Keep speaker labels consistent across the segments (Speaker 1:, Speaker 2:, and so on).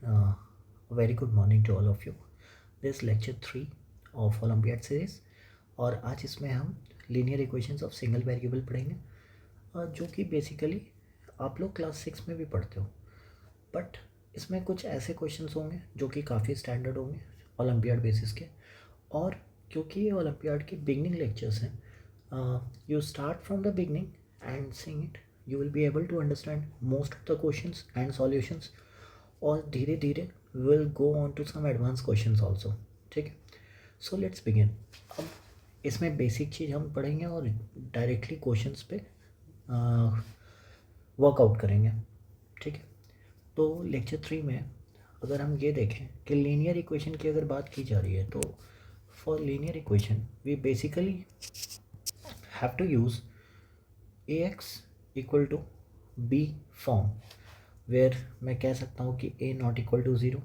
Speaker 1: A very good morning to all of you. This lecture 3 of Olympiad series और आज इसमें हम linear equations of single variable पढ़ेंगे जो कि बेसिकली आप लोग क्लास 6 में भी पढ़ते हो, बट इसमें कुछ ऐसे क्वेश्चंस होंगे जो कि काफ़ी स्टैंडर्ड होंगे ओलंपियाड बेसिस के। और क्योंकि ये ओलंपियाड के बिगनिंग लेक्चर्स हैं, you start from the beginning and seeing it, you will be able to understand most of the questions and solutions, और धीरे धीरे will go on to some advance questions also. ठीक है, so let's begin. अब इसमें basic चीज़ हम पढ़ेंगे और डायरेक्टली क्वेश्चंस पे वर्कआउट करेंगे। ठीक है, तो लेक्चर 3 में अगर हम ये देखें कि लीनियर इक्वेशन की अगर बात की जा रही है, तो for linear equation we basically have to use a x equal to b form, where मैं कह सकता हूँ कि a not equal to zero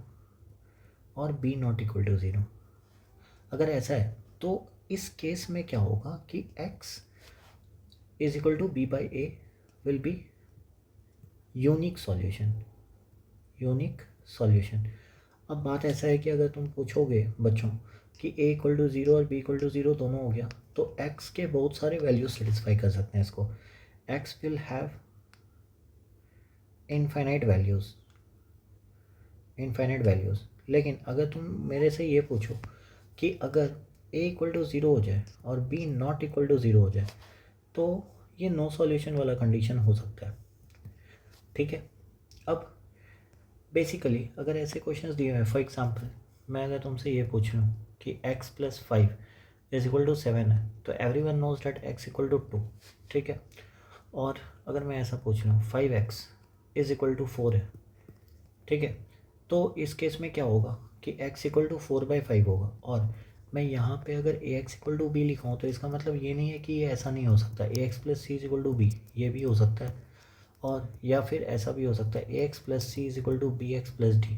Speaker 1: और b not equal to zero. अगर ऐसा है तो इस केस में क्या होगा कि x is equal to b by a will be unique solution. Unique solution. अब बात ऐसा है कि अगर तुम पूछोगे बच्चों कि a इक्वल टू ज़ीरो और b इक्वल टू ज़ीरो दोनों हो गया, तो x के बहुत सारे वैल्यूज सेटिस्फाई कर सकते हैं इसको। x will have infinite values, infinite values. लेकिन अगर तुम मेरे से ये पूछो कि अगर a इक्वल टू ज़ीरो हो जाए और b not equal to zero हो जाए, तो ये नो सॉल्यूशन वाला कंडीशन हो सकता है। ठीक है, अब बेसिकली अगर ऐसे क्वेश्चंस दिए हुए हैं, फॉर एग्जांपल मैं अगर तुमसे ये पूछ रहा हूँ कि x plus 5 is equal to 7 है, तो everyone knows that x equal to 2। ठीक है, और अगर मैं ऐसा पूछ रहा हूँ 5x इज इक्वल टू 4 है, ठीक है, तो इस केस में क्या होगा कि x इक्वल टू 4/5 होगा। और मैं यहाँ पे अगर ए एक्स इक्वल टू बी लिखा हूँ, तो इसका मतलब ये नहीं है कि ये ऐसा नहीं हो सकता, a x plus c is equal to b, ये भी हो सकता है। और या फिर ऐसा भी हो सकता है a x plus c is equal to b x plus d.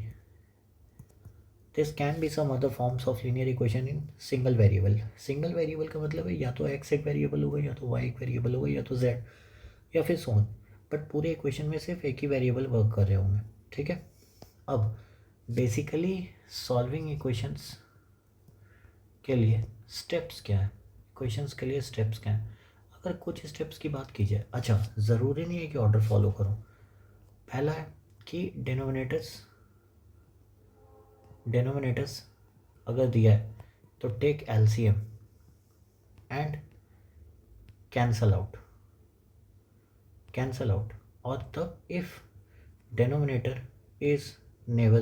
Speaker 1: This can be some other forms of linear equation in single variable. Single variable का मतलब है या तो एक्स एक वेरिएबल होगा, या तो वाई एक वेरिएबल होगा, या तो जेड, या फिर सो ऑन। बट पूरे इक्वेशन में सिर्फ एक ही वेरिएबल वर्क कर रहे होंगे। ठीक है, अब बेसिकली सॉल्विंग इक्वेशंस के लिए स्टेप्स क्या है, इक्वेशंस के लिए स्टेप्स क्या है। अगर कुछ स्टेप्स की बात की जाए, अच्छा ज़रूरी नहीं है कि ऑर्डर फॉलो करो। पहला है कि डिनोमिनेटर्स अगर दिया है तो take LCM and cancel out, और तब if denominator is never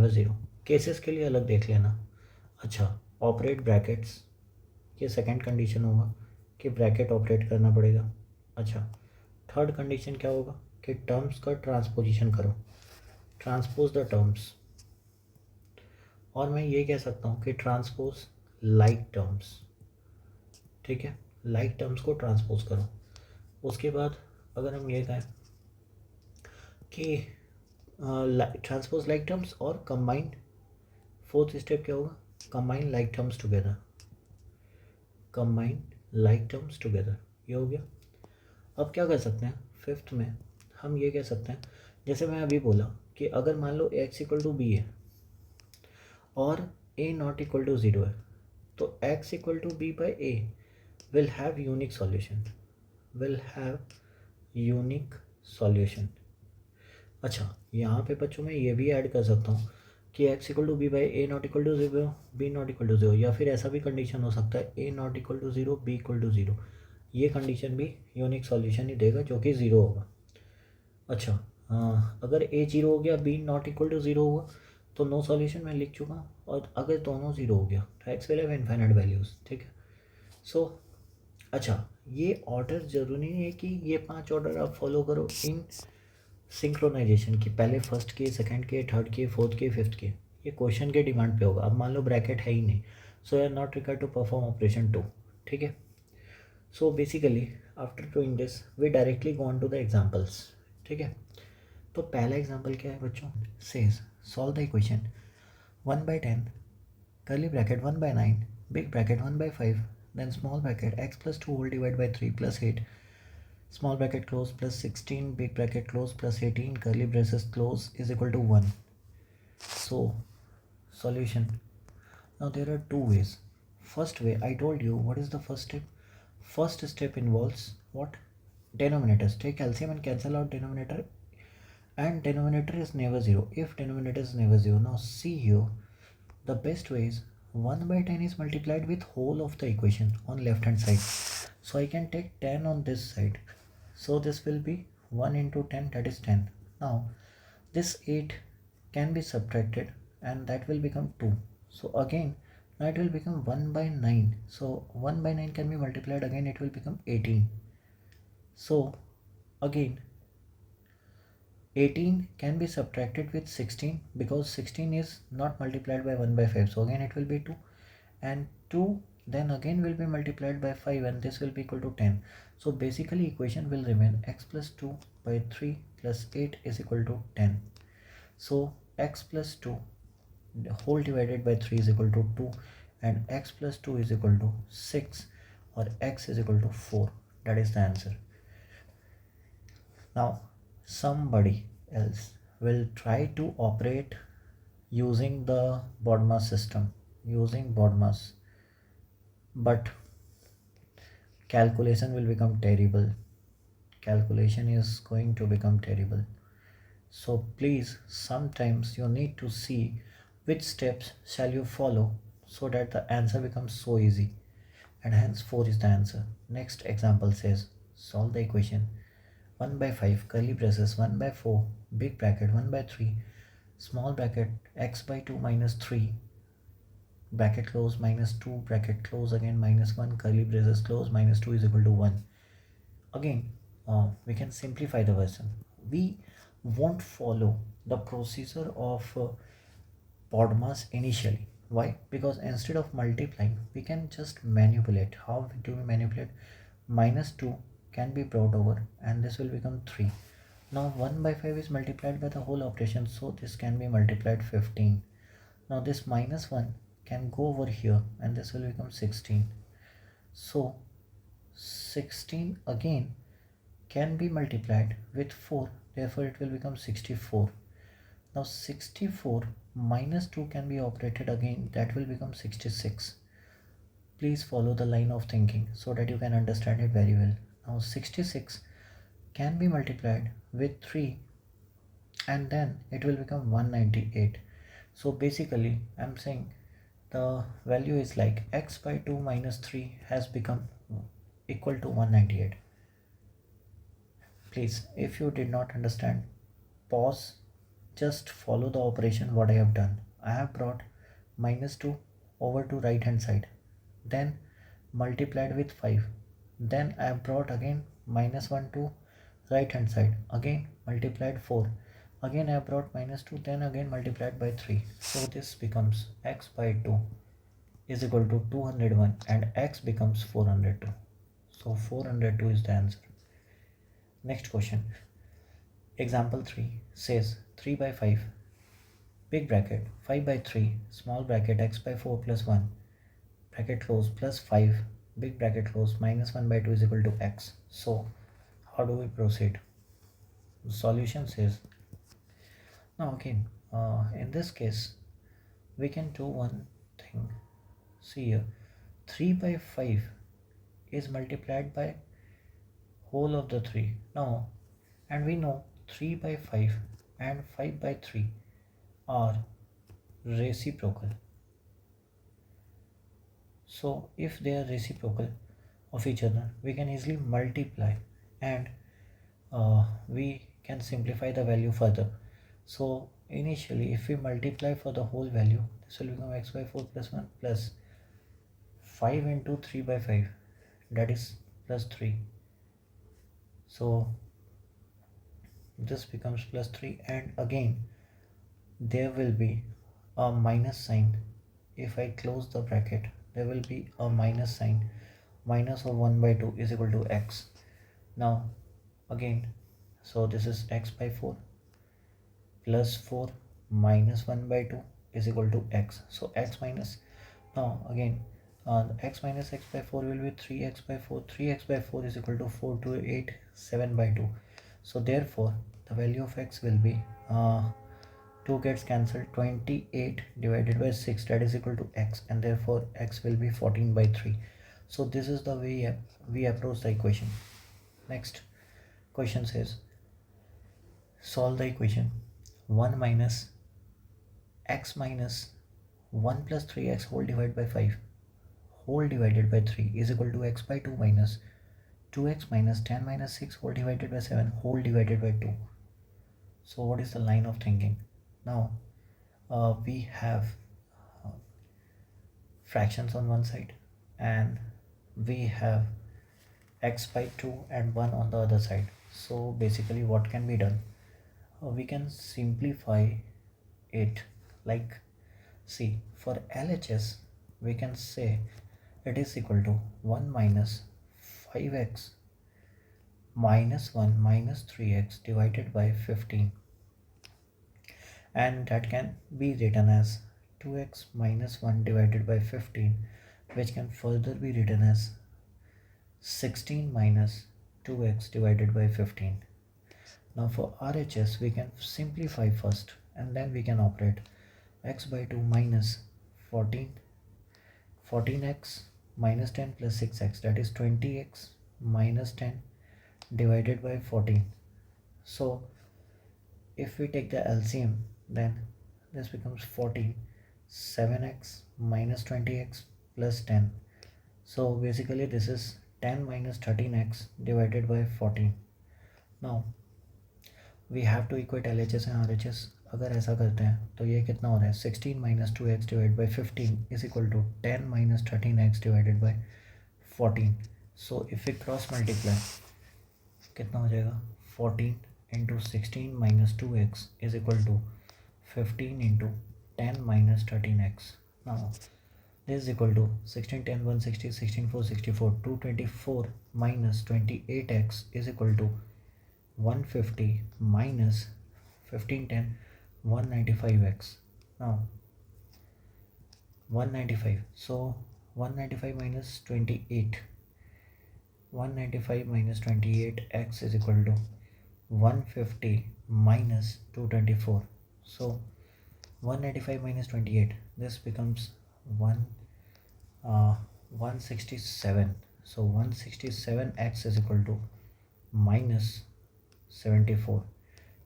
Speaker 1: zero, cases के लिए अलग देख लेना। अच्छा, ऑपरेट ब्रैकेट्स, ये सेकंड कंडीशन होगा कि ब्रैकेट ऑपरेट करना पड़ेगा। अच्छा, थर्ड कंडीशन क्या होगा कि टर्म्स का ट्रांसपोजिशन करो, ट्रांसपोज द टर्म्स। और मैं ये कह सकता हूँ कि ट्रांसपोज लाइक टर्म्स। ठीक है, लाइक टर्म्स को ट्रांसपोज करो। उसके बाद अगर हम ये कहें कि ट्रांसपोज लाइक टर्म्स और कंबाइन, फोर्थ स्टेप क्या होगा, combine like terms together, combine like terms together, ये हो गया। अब क्या कर सकते हैं, फिफ्थ में हम ये कह सकते हैं, जैसे मैं अभी बोला कि अगर मान लो एक्स इक्वल टू बी है और a not equal to zero है, तो x equal to b by a will have unique solution, will have unique solution. अच्छा, यहाँ पे बच्चों में ये भी ऐड कर सकता हूँ कि x equal to b by a not equal to zero, b not equal to zero, या फिर ऐसा भी कंडीशन हो सकता है a not equal to zero, b equal to zero. ये कंडीशन भी यूनिक सॉल्यूशन ही देगा जो कि ज़ीरो होगा। अच्छा, अगर ए ज़ीरो हो गया, b not equal to zero हुआ, तो नो सॉल्यूशन मैं लिख चुका हूँ। और अगर दोनों ज़ीरो हो गया तो x will have infinite values. ठीक है, सो अच्छा, ये ऑर्डर ज़रूरी नहीं है कि ये 5 ऑर्डर आप फॉलो करो इन सिंक्रोनाइजेशन की, पहले फर्स्ट के, सेकंड के, थर्ड के, फोर्थ के, फिफ्थ के। ये क्वेश्चन के डिमांड पे होगा। अब मान लो ब्रैकेट है ही नहीं, so you are not required to perform operation 2। ठीक है, so basically after doing this we directly go on to the examples. ठीक है, तो पहला एग्जाम्पल क्या है बच्चों, says solve the equation 1/10 curly bracket 1/9 big bracket 1/5 then small bracket x plus 2 whole divided by 3 plus 8 small bracket close plus 16 big bracket close plus 18 curly braces close is equal to 1. So solution. Now there are two ways. First way, I told you what is the first step. First step involves what? Denominators. Take LCM and cancel out denominator, and denominator is never 0 if denominator is never 0. Now see here, the best way is 1 by 10 is multiplied with whole of the equation on left hand side. So I can take 10 on this side. So this will be 1 into 10, that is 10. Now this 8 can be subtracted and that will become 2. So again, now it will become 1 by 9. So 1 by 9 can be multiplied again, it will become 18. So again, 18 can be subtracted with 16 because 16 is not multiplied by 1 by 5. So again it will be 2, and 2 then again will be multiplied by 5 and this will be equal to 10. So basically equation will remain x plus 2 by 3 plus 8 is equal to 10. So x plus 2 whole divided by 3 is equal to 2 and x plus 2 is equal to 6, or x is equal to 4. That is the answer. Now somebody else will try to operate using the BODMAS system, but calculation will become terrible. Calculation is going to become terrible. So please, sometimes you need to see which steps shall you follow so that the answer becomes so easy, and hence 4 is the answer. Next example says, solve the equation 1 by 5 curly braces 1 by 4 big bracket 1 by 3 small bracket x by 2 minus 3 bracket close minus 2 bracket close again minus 1 curly braces close minus 2 is equal to 1. Again, we can simplify the version. We won't follow the procedure of BODMAS initially. Why? Because instead of multiplying, we can just manipulate. How do we manipulate? Minus 2 can be brought over and this will become 3. Now 1 by 5 is multiplied by the whole operation, so this can be multiplied 15. Now this minus 1 can go over here and this will become 16. So 16 again can be multiplied with 4, therefore it will become 64. Now 64 minus 2 can be operated again, that will become 66. Please follow the line of thinking so that you can understand it very well. Now 66 can be multiplied with 3 and then it will become 198. So basically I'm saying the value is like x by 2 minus 3 has become equal to 198. Please, if you did not understand, pause, just follow the operation what I have done. I have brought minus 2 over to right hand side, then multiplied with 5, then I have brought again minus 1 to right hand side, again multiplied 4, again I have brought minus 2, then again multiplied by 3. So this becomes x by 2 is equal to 201 and x becomes 402. So 402 is the answer. Next question. Example 3 says 3 by 5 big bracket 5 by 3 small bracket x by 4 plus 1 bracket close plus 5 big bracket close minus 1 by 2 is equal to x. So how do we proceed? The solution says, now again in this case we can do one thing. See here, 3 by 5 is multiplied by whole of the 3 now, and we know 3 by 5 and 5 by 3 are reciprocal. So if they are reciprocal of each other, we can easily multiply and we can simplify the value further. So initially if we multiply for the whole value, this will become x by 4 plus 1 plus 5 into 3 by 5, that is plus 3. So this becomes plus 3 and again there will be a minus sign. If I close the bracket, there will be a minus sign. Minus of 1 by 2 is equal to x. Now again, so this is x by 4 plus 4 minus 1 by 2 is equal to x. So x minus, now again X minus x by 4 will be 3x by 4. 3x by 4 is equal to 4 to 8, 7 by 2. So therefore the value of x will be 2 gets cancelled, 28 divided by 6, that is equal to x, and therefore x will be 14 by 3. So this is the way we approach the equation. Next question says solve the equation 1 minus x minus 1 plus 3x whole divided by 5 whole divided by 3 is equal to x by 2 minus 2x minus 10 minus 6 whole divided by 7 whole divided by 2. So what is the line of thinking? Now we have uh, fractions on one side and we have x by 2 and 1 on the other side. So basically what can be done? We can simplify it like, see, for LHS we can say it is equal to 1 minus 5x minus 1 minus 3x divided by 15, and that can be written as 2x minus 1 divided by 15, which can further be written as 16 minus 2x divided by 15. Now for RHS we can simplify first and then we can operate x by 2 minus 14x minus 10 plus 6x, that is 20x minus 10 divided by 14. So if we take the LCM, then this becomes 14, 7x minus 20x plus 10. So basically this is 10 minus 13x divided by 14. Now we have to equate LHS and RHS. अगर ऐसा करते हैं तो ये कितना हो रहा है 16 minus 2x divide by 15 is equal to 10 minus 13x divided by 14. So if we cross multiply कितना हो जाएगा 14 into 16 minus 2x is equal to 15 into 10 minus 13x. Now this is equal to 16 10 160, 16 4 64, 224 minus 28x is equal to 150 minus 15 10 195x. Now 195, so 195 minus 28, 195 minus 28x is equal to 150 minus 224. So 195 minus 28, this becomes 167. So 167x is equal to minus 74,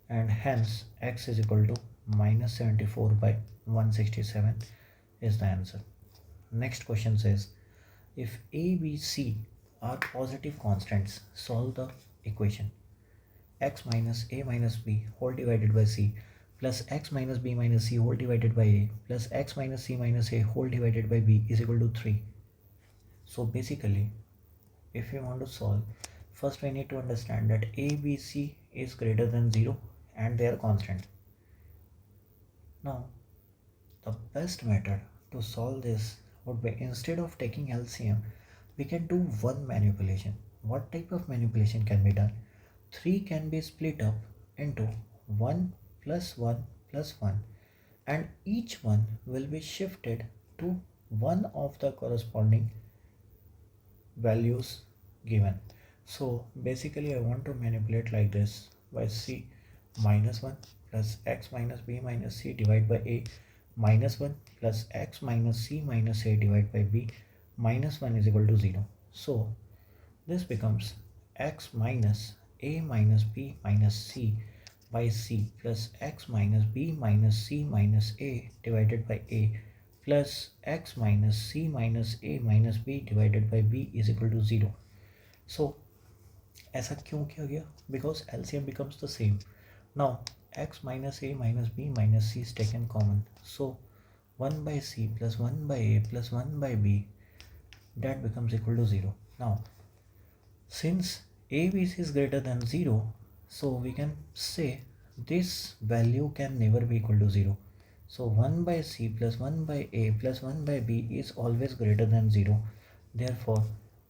Speaker 1: and hence x is equal to minus 74 by 167 is the answer. Next question says if a, b, c are positive constants, solve the equation x minus a minus b whole divided by c plus x minus b minus c whole divided by a plus x minus c minus a whole divided by b is equal to 3. So basically if we want to solve, first we need to understand that a, b, c is greater than 0 and they are constant. Now the best method to solve this would be, instead of taking LCM, we can do one manipulation. What type of manipulation can be done? 3 can be split up into 1 plus 1 plus 1, and each one will be shifted to one of the corresponding values given. So basically I want to manipulate like this by c minus 1 plus x minus b minus c divided by a minus 1 plus x minus c minus a divided by b minus 1 is equal to 0. So this becomes x minus a minus b minus c by c plus x minus b minus c minus a divided by a plus x minus c minus a minus b divided by b is equal to 0. So ऐसा क्यों किया गया? Because LCM becomes the same. Now x minus a minus b minus c is taken common. So 1 by c plus 1 by a plus 1 by b, that becomes equal to 0. Now since ABC is greater than 0, so we can say this value can never be equal to 0. So 1 by c plus 1 by a plus 1 by b is always greater than 0. Therefore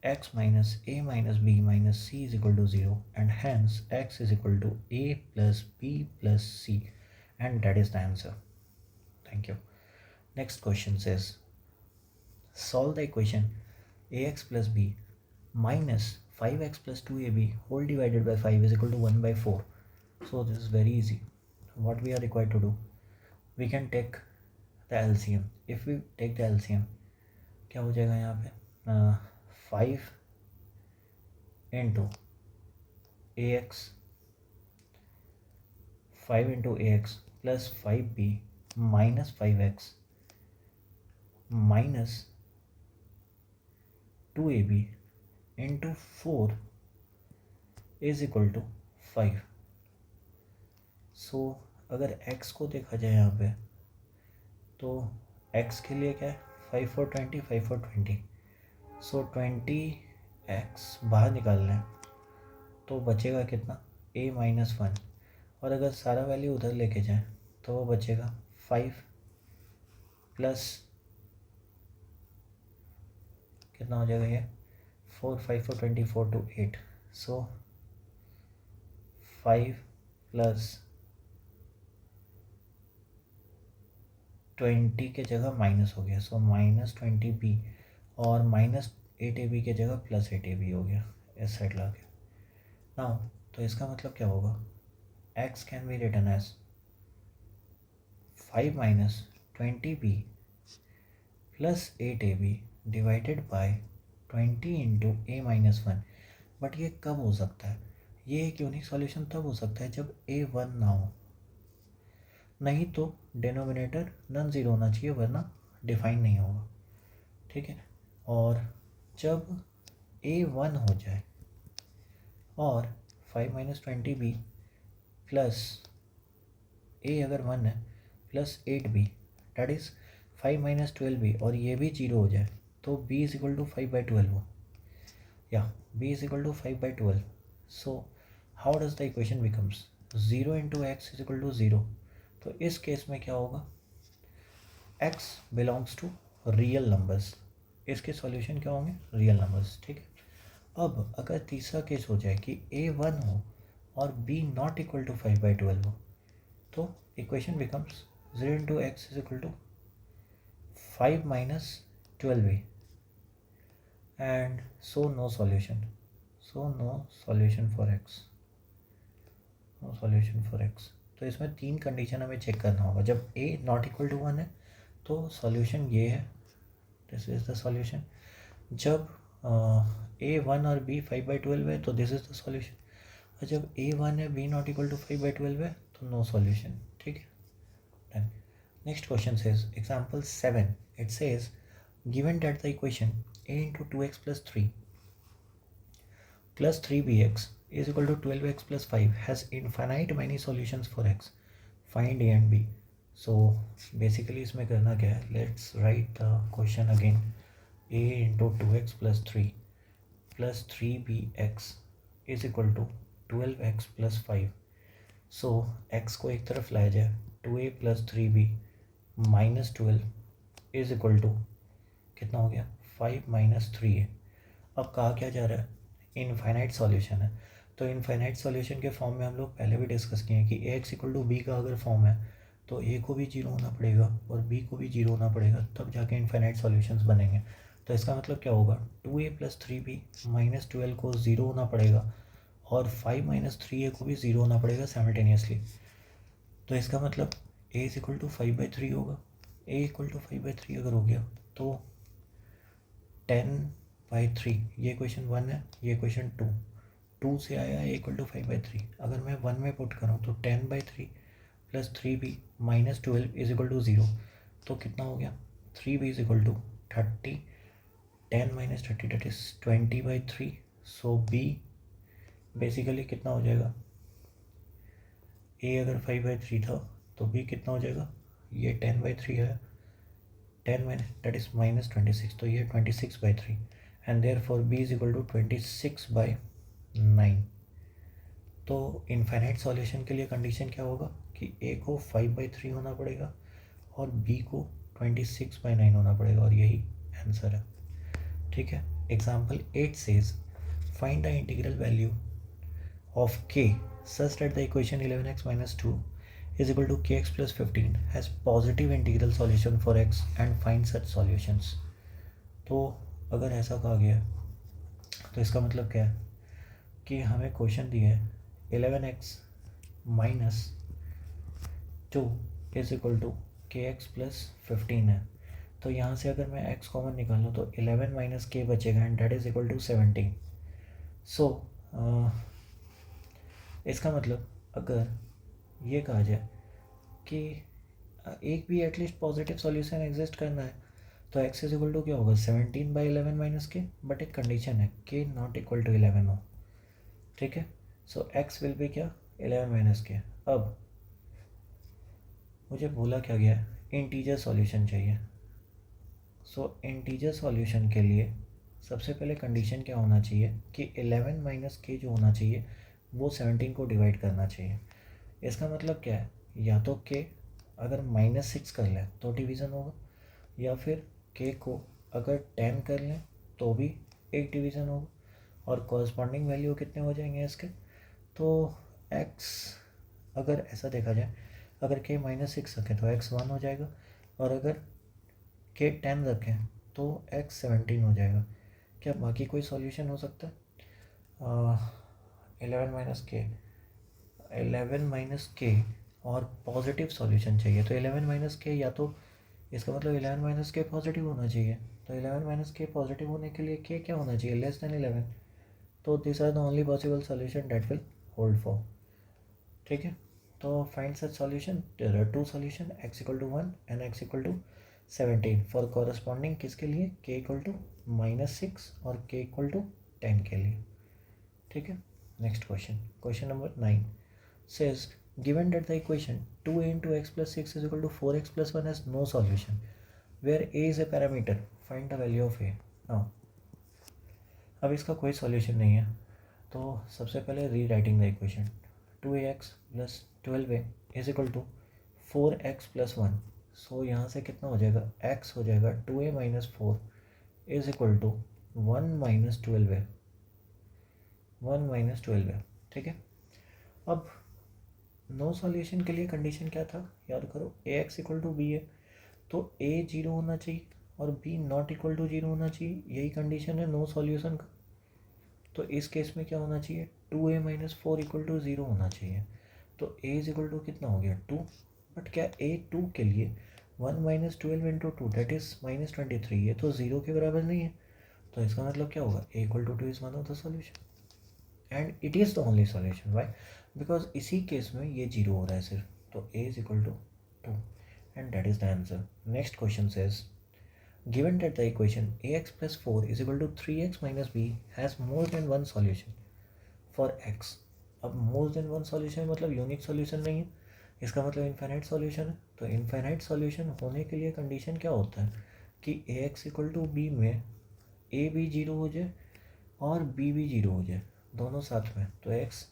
Speaker 1: x minus a minus b minus c is equal to 0, and hence x is equal to a plus b plus c, and that is the answer. Thank you. Next question says solve the equation ax plus b minus 5x plus 2ab whole divided by 5 is equal to 1 by 4. So this is very easy. What we are required to do, we can take the LCM. If we take the LCM, क्या हो जाएगा यहाँ पे 5 into ax 5 into ax plus 5b minus 5x minus 2ab into 4 is equal to 5. सो अगर x को देखा जाए यहाँ पे तो x के लिए क्या है 5 for 20 5 for 20. सो 20x बाहर निकाल लें तो बचेगा कितना a माइनस 1. और अगर सारा वैल्यू उधर लेके जाएं तो वो बचेगा 5 प्लस कितना हो जाएगा ये 4 5 for 20 4 to 8. सो 5 प्लस 20 के जगह माइनस हो गया. सो माइनस 20b और माइनस 8ab के जगह प्लस 8ab हो गया इस साइड ला के. नाउ तो इसका मतलब क्या होगा, x can be written as 5 minus 20b plus 8ab divided by 20 into a minus 1. But ये कब हो सकता है, ये एक यूनिक सॉल्यूशन तब हो सकता है जब a 1 ना हो. नहीं तो डिनोमिनेटर नॉन ज़ीरो होना चाहिए वरना डिफाइन नहीं होगा. ठीक है. और जब a 1 हो जाए और 5 माइनस 20b प्लस a अगर 1 है plus 8b that is 5 minus 12b और ये भी 0 हो जाए तो b इज इक्वल टू 5/12 हो या b is equal to 5/12. So how does the equation becomes 0 into x is equal to 0. तो इस केस में क्या होगा, x belongs to real numbers. इसके सॉल्यूशन क्या होंगे, रियल नंबर्स. ठीक है. अब अगर तीसरा केस हो जाए कि a 1 हो और b नॉट इक्वल टू 5/12 हो तो equation becomes 0 into x is equal to 5 minus 12a and so no solution. So no solution for x. No solution for x. तो इसमें 3 कंडीशन हमें चेक करना होगा. जब a नॉट इक्वल टू 1 है तो सॉल्यूशन ये है, दिस इज द सॉल्यूशन. जब a 1 और b 5/12 है तो दिस इज द सॉल्यूशन. और जब a 1 है b नॉट इक्वल टू 5/12 है तो नो सॉल्यूशन. ठीक है. Done. Next question says example 7. It says given that the equation a into 2x plus 3 plus 3bx is equal to 12x plus 5 has infinite many solutions for x. Find a and b. So basically इसमें करना क्या है, let's write the question again. a into 2x plus 3 plus 3bx is equal to 12x plus 5. So x को एक तरफ लाया जाए 2a plus 3b minus 12 is equal to कितना हो गया 5 माइनस 3a. अब कहा क्या जा रहा है, इनफाइनाइट सॉल्यूशन है. तो इनफाइनाइट सॉल्यूशन के फॉर्म में हम लोग पहले भी डिस्कस किए हैं कि ax इक्वल टू बी का अगर फॉर्म है तो a को भी 0 होना पड़ेगा और b को भी 0 होना पड़ेगा तब जाके इनफाइनाइट सॉल्यूशंस बनेंगे. तो इसका मतलब क्या होगा 2a प्लस 3b माइनस 12 को 0 होना पड़ेगा और 5 माइनस 3a को भी 0 होना पड़ेगा साइमल्टेनियसली. तो इसका मतलब a इज इक्वल टू 5/3 होगा. a इक्वल टू 5/3 अगर हो गया तो 10/3 ये क्वेश्चन 1 है, ये क्वेश्चन 2 से आया है इक्वल टू 5/3. अगर मैं 1 में पुट करूँ तो 10/3 plus 3b minus 12 is equal to 0. तो कितना हो गया 3b is equal to 30. 10 minus 30 that is 20/3. So b basically कितना हो जाएगा, a अगर 5/3 था तो b कितना हो जाएगा, ये 10/3 है 10 माइनस डेट इज माइनस 26 तो ये 26/3 and therefore b is equal to 26/9. तो इनफाइनाइट सॉल्यूशन के लिए कंडीशन क्या होगा कि a को 5/3 होना पड़ेगा और b को 26/9 होना पड़ेगा और यही आंसर है. ठीक है. Example 8 says find the integral value of k such that the equation 11x minus 2 is equal to kx plus 15 has positive integral solution for x and find such solutions. तो अगर ऐसा कहा गया तो इसका मतलब क्या है कि हमें क्वेश्चन दिया है 11x minus 2 is equal to k x plus 15 है। तो यहाँ से अगर मैं x कॉमन निकाल लूँ तो 11 माइनस के बचेगा and that is equal to 17। So इसका मतलब अगर ये कहा जाए कि एक भी एटलीस्ट पॉजिटिव सॉल्यूशन एग्जिस्ट करना है तो x इज इक्वल टू क्या होगा 17/11 माइनस के, बट एक कंडीशन है k नॉट इक्वल टू 11 हो। ठीक है, सो x विल बी क्या 11 माइनस के। अब मुझे बोला क्या गया इंटीजर सॉल्यूशन चाहिए। सो इंटीजर सॉल्यूशन के लिए सबसे पहले कंडीशन क्या होना चाहिए कि 11 माइनस के जो होना चाहिए वो 17 को डिवाइड करना चाहिए। इसका मतलब क्या है, या तो के अगर -6 कर लें तो डिवीज़न होगा, या फिर के को अगर 10 कर लें तो भी एक डिवीज़न होगा, और कॉरस्पॉन्डिंग वैल्यू कितने हो जाएंगे इसके। तो x अगर ऐसा देखा जाए, अगर के -6 रखें तो x 1 हो जाएगा, और अगर के 10 रखें तो x 17 हो जाएगा। क्या बाकी कोई सॉल्यूशन हो सकता है? 11 माइनस के और पॉजिटिव सॉल्यूशन चाहिए तो 11 - के, या तो इसका मतलब 11 - के पॉजिटिव होना चाहिए। तो 11 - के पॉजिटिव होने के लिए के क्या होना चाहिए <11। तो this are the only possible solution that will hold for. ठीक है, तो find such solution. There are two solution x equal to 1 and x equal to 17 for corresponding किसके लिए k इक्वल टू -6 और k इक्वल टू 10 के लिए। ठीक है, next question, question number 9 says given that the equation 2a into x plus 6 is equal to 4x plus 1 has no solution where a is a parameter, find the value of a। now अब इसका कोई solution नहीं है तो सबसे पहले rewriting the equation 2ax plus 12a is equal to 4x plus 1। So यहाँ से कितना हो जाएगा, x हो जाएगा 2a minus 4 is equal to 1 minus 12a, 1 minus 12a। ठीक है, अब नो सॉल्यूशन के लिए कंडीशन क्या था, याद करो ax इक्वल टू बी है, तो a 0 होना चाहिए और b नॉट इक्वल टू 0 होना चाहिए, यही कंडीशन है नो सॉल्यूशन का। तो इस केस में क्या होना चाहिए 2a माइनस 4 इक्वल टू 0 होना चाहिए। तो a इज इक्वल टू कितना हो गया 2, बट क्या a 2 के लिए 1 माइनस 12 इंटू 2 दैट इज -23, ये तो 0 के बराबर नहीं है। तो इसका मतलब क्या होगा a equal to 2 is one of the solution and it is the only solution. Why? Because इसी केस में ये 0 हो रहा है सिर्फ, तो a is equal to 2 and that is the answer. Next question says given that the equation ax plus 4 is equal to 3x minus b has more than one solution for x। अब more than one solution मतलब unique solution नहीं है, इसका मतलब infinite solution है। तो infinite solution होने के लिए कंडीशन क्या होता है कि ax इक्वल टू बी में a भी 0 हो जाए और b भी 0 हो जाए, दोनों साथ में। तो x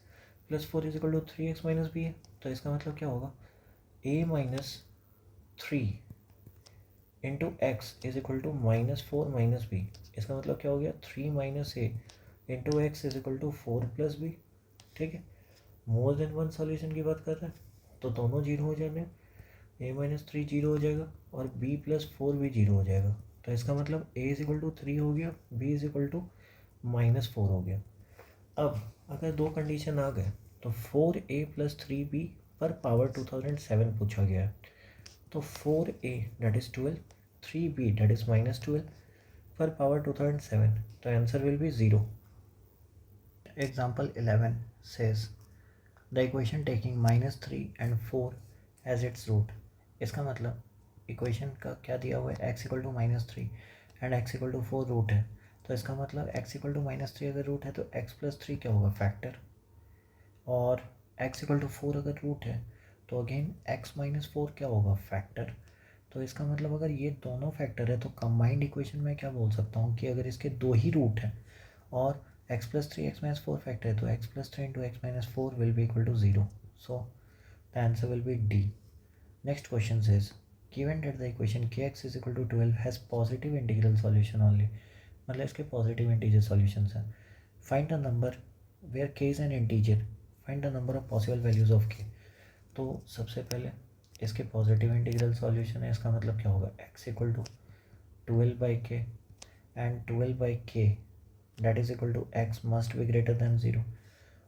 Speaker 1: plus 4 is equal to 3x minus b है, तो इसका मतलब क्या होगा a minus 3 into x is equal to -4 minus b. इसका मतलब क्या हो गया 3 minus a into x is equal to 4 plus b. ठीक है, मोर देन वन सॉल्यूशन की बात कर रहे हैं तो दोनों 0 हो जाने, a-3 0 हो जाएगा और b प्लस 4 भी 0 हो जाएगा। तो इसका मतलब a इज इक्वल टू 3 हो गया, b इज इक्वल टू -4 हो गया। अब अगर दो कंडीशन आ गए तो 4a प्लस 3b पर पावर 2007 पूछा गया है। तो 4a that is 12, 3b that is -12 पर पावर 2007, तो answer will be 0। Example 11 says the equation taking -3 and 4 as its root. इसका मतलब इक्वेशन का क्या दिया हुआ है x equal to -3 and x equal to 4 root है। तो इसका मतलब x इक्वल टू -3 अगर रूट है तो x प्लस 3 क्या होगा फैक्टर, और x इक्वल टू 4 अगर रूट है तो अगेन x माइनस 4 क्या होगा फैक्टर। तो इसका मतलब अगर ये दोनों फैक्टर है तो कंबाइंड इक्वेशन में क्या बोल सकता हूँ कि अगर इसके दो ही रूट हैं और x plus 3 x minus 4 factor है तो x plus 3 into x minus 4 will be equal to 0। So the answer will be D। Next question is given that the equation kx is equal to 12 has positive integral solution only, मतलब इसके positive integer solutions हैं। Find the number where k is an integer, find the number of possible values of k। तो सबसे पहले इसके positive integral solution है, इसका मतलब क्या होगा x equal to 12/k and 12/k that is equal to x must be greater than 0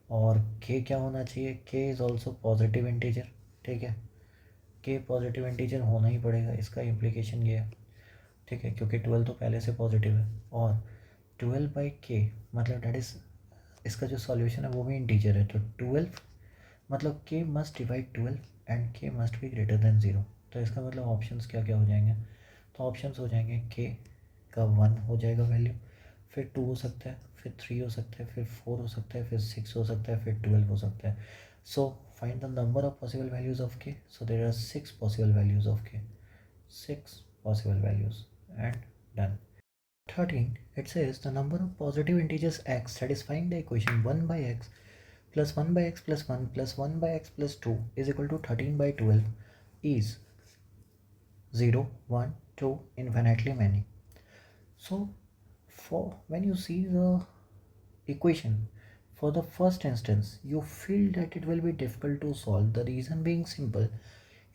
Speaker 1: और k क्या होना चाहिए, k is also positive integer, ठीक है, k पॉजिटिव इंटीजर होना ही पड़ेगा, इसका इम्प्लीकेशन ये है, ठीक है, क्योंकि 12 तो पहले से पॉजिटिव है और 12/k मतलब डैट इज़ इसका जो सॉल्यूशन है वो भी इंटीजर है, तो 12 मतलब k must divide 12 and k must be greater then 0। तो इसका मतलब ऑप्शंस क्या क्या हो जाएंगे, तो ऑप्शंस हो जाएंगे k का 1 हो जाएगा वैल्यू, फिर 2 हो सकता है, फिर 3 हो सकता है, फिर 4 हो सकता है, फिर 6 हो सकता है, फिर 12 हो सकता है। So find the number of possible values of k, so there are 6 possible values of k, 6 possible values and done. 13, it says the number of positive integers x satisfying the equation 1 by x plus 1 by x plus 1 plus 1 by x plus 2 is equal to 13/12 is 0, 1, 2, infinitely many. So for when you see the equation for the first instance, you feel that it will be difficult to solve. The reason being simple,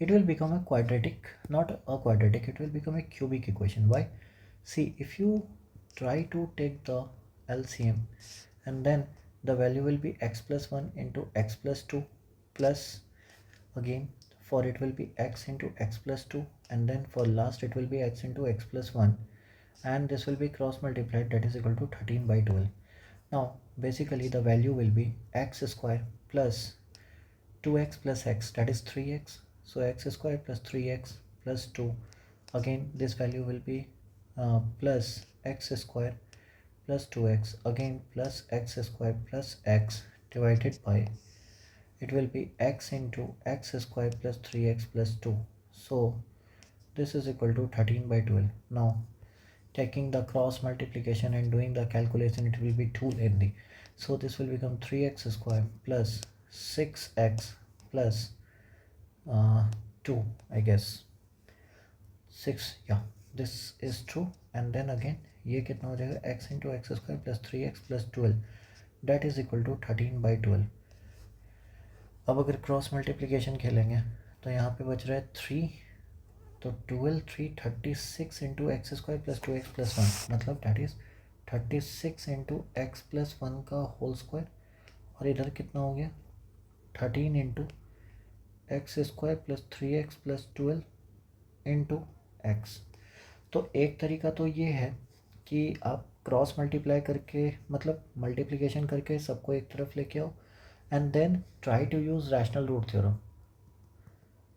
Speaker 1: it will become a quadratic, not a quadratic, it will become a cubic equation. Why? See, if you try to take the LCM and then the value will be x plus 1 into x plus 2 plus again for it will be x into x plus 2 and then for last it will be x into x plus 1 and this will be cross multiplied, that is equal to 13/12. Now basically the value will be x square plus 2x plus x, that is 3x, so x square plus 3x plus 2, again this value will be plus x square plus 2x, again plus x square plus x divided by it will be x into x square plus 3x plus 2. So this is equal to 13/12. Now taking the cross multiplication and doing the calculation, it will be too lengthy, so this will become 3x square plus 6x plus 2, I guess 6, yeah, this is true, and then again ये कितना हो जाएगा, x into x square plus 3x plus 12 that is equal to 13/12. अब अगर cross multiplication खेलेंगे तो यहाँ पे बच रहा है 3, तो 12 3 36 into x square plus 2x plus 1 मतलब that is 36 into x plus 1 का होल स्क्वायर, और इधर कितना हो गया 13 into x square plus 3x plus 12 into x. तो एक तरीका तो ये है कि आप क्रॉस मल्टीप्लाई करके मतलब मल्टीप्लिकेशन करके सबको एक तरफ लेके आओ and then try to use rational root theorem.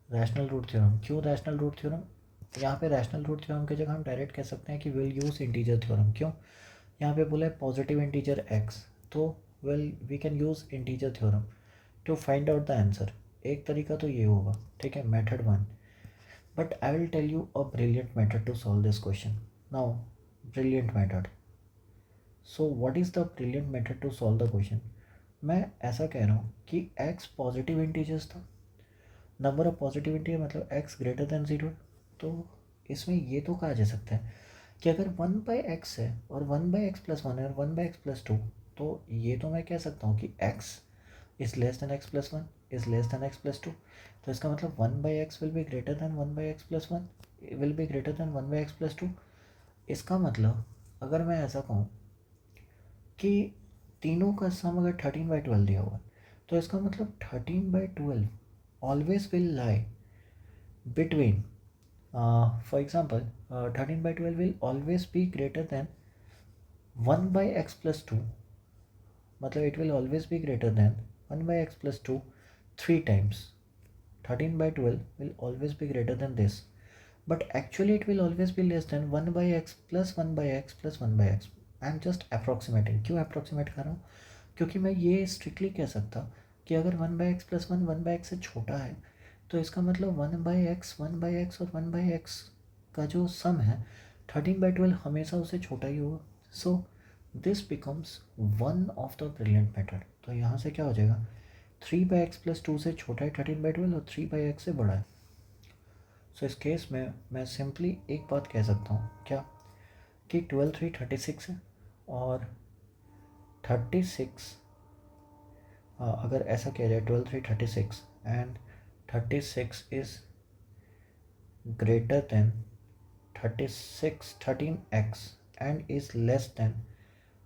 Speaker 1: Rational root theorem, क्यों रैशनल रूट थ्योरम, यहाँ पे रैशनल रूट थ्योरम की जगह हम डायरेक्ट कह सकते हैं कि विल यूज़ इंटीजर थ्योरम। क्यों, यहाँ पे बोला है पॉजिटिव इंटीजर x, तो well we can use integer theorem to find out the answer. एक तरीका तो ये होगा, ठीक है, method 1। But I will tell you a brilliant method to solve this question now. Brilliant method, so what is the brilliant method to solve the question. मैं ऐसा कह रहा हूँ कि x पॉजिटिव इंटीजर्स था, नंबर ऑफ पॉजिटिव इंटीजर मतलब x greater than 0, तो इसमें ये तो कहा जा सकता है कि अगर 1/x है और 1/x प्लस 1 है और 1/x प्लस 2, तो ये तो मैं कह सकता हूँ कि x is less than x plus 1 is less than x plus 2, तो इसका मतलब 1/x will be greater than 1/x plus 1 will be greater than 1/x plus 2। इसका मतलब अगर मैं ऐसा कहूँ कि तीनों का सम अगर 13/12 दिया हुआ है, तो इसका मतलब 13/12 always will lie between for example 13/12 will always be greater than 1/x plus 2, मतलब it will always be greater than 1/x plus 2 3 times. 13/12 will always be greater than this, but actually it will always be less than 1/x plus 1/x plus 1/x. I am just approximating. क्यों approximate कर रहा हूँ, क्योंकि मैं ये strictly कह सकता कि अगर 1/x प्लस 1 1/x से छोटा है, तो इसका मतलब 1/x और 1/x का जो सम है 13/12 हमेशा उससे छोटा ही होगा। So this becomes one of the brilliant method. तो यहाँ से क्या हो जाएगा, 3/x प्लस 2 से छोटा है 13/12 और 3/x से बड़ा है। सो इस केस में मैं सिंपली एक बात कह सकता हूँ, क्या, कि 12 3 36 है और 36 अगर ऐसा किया जाए 12 3 36 and 36 is greater then 13x and is less than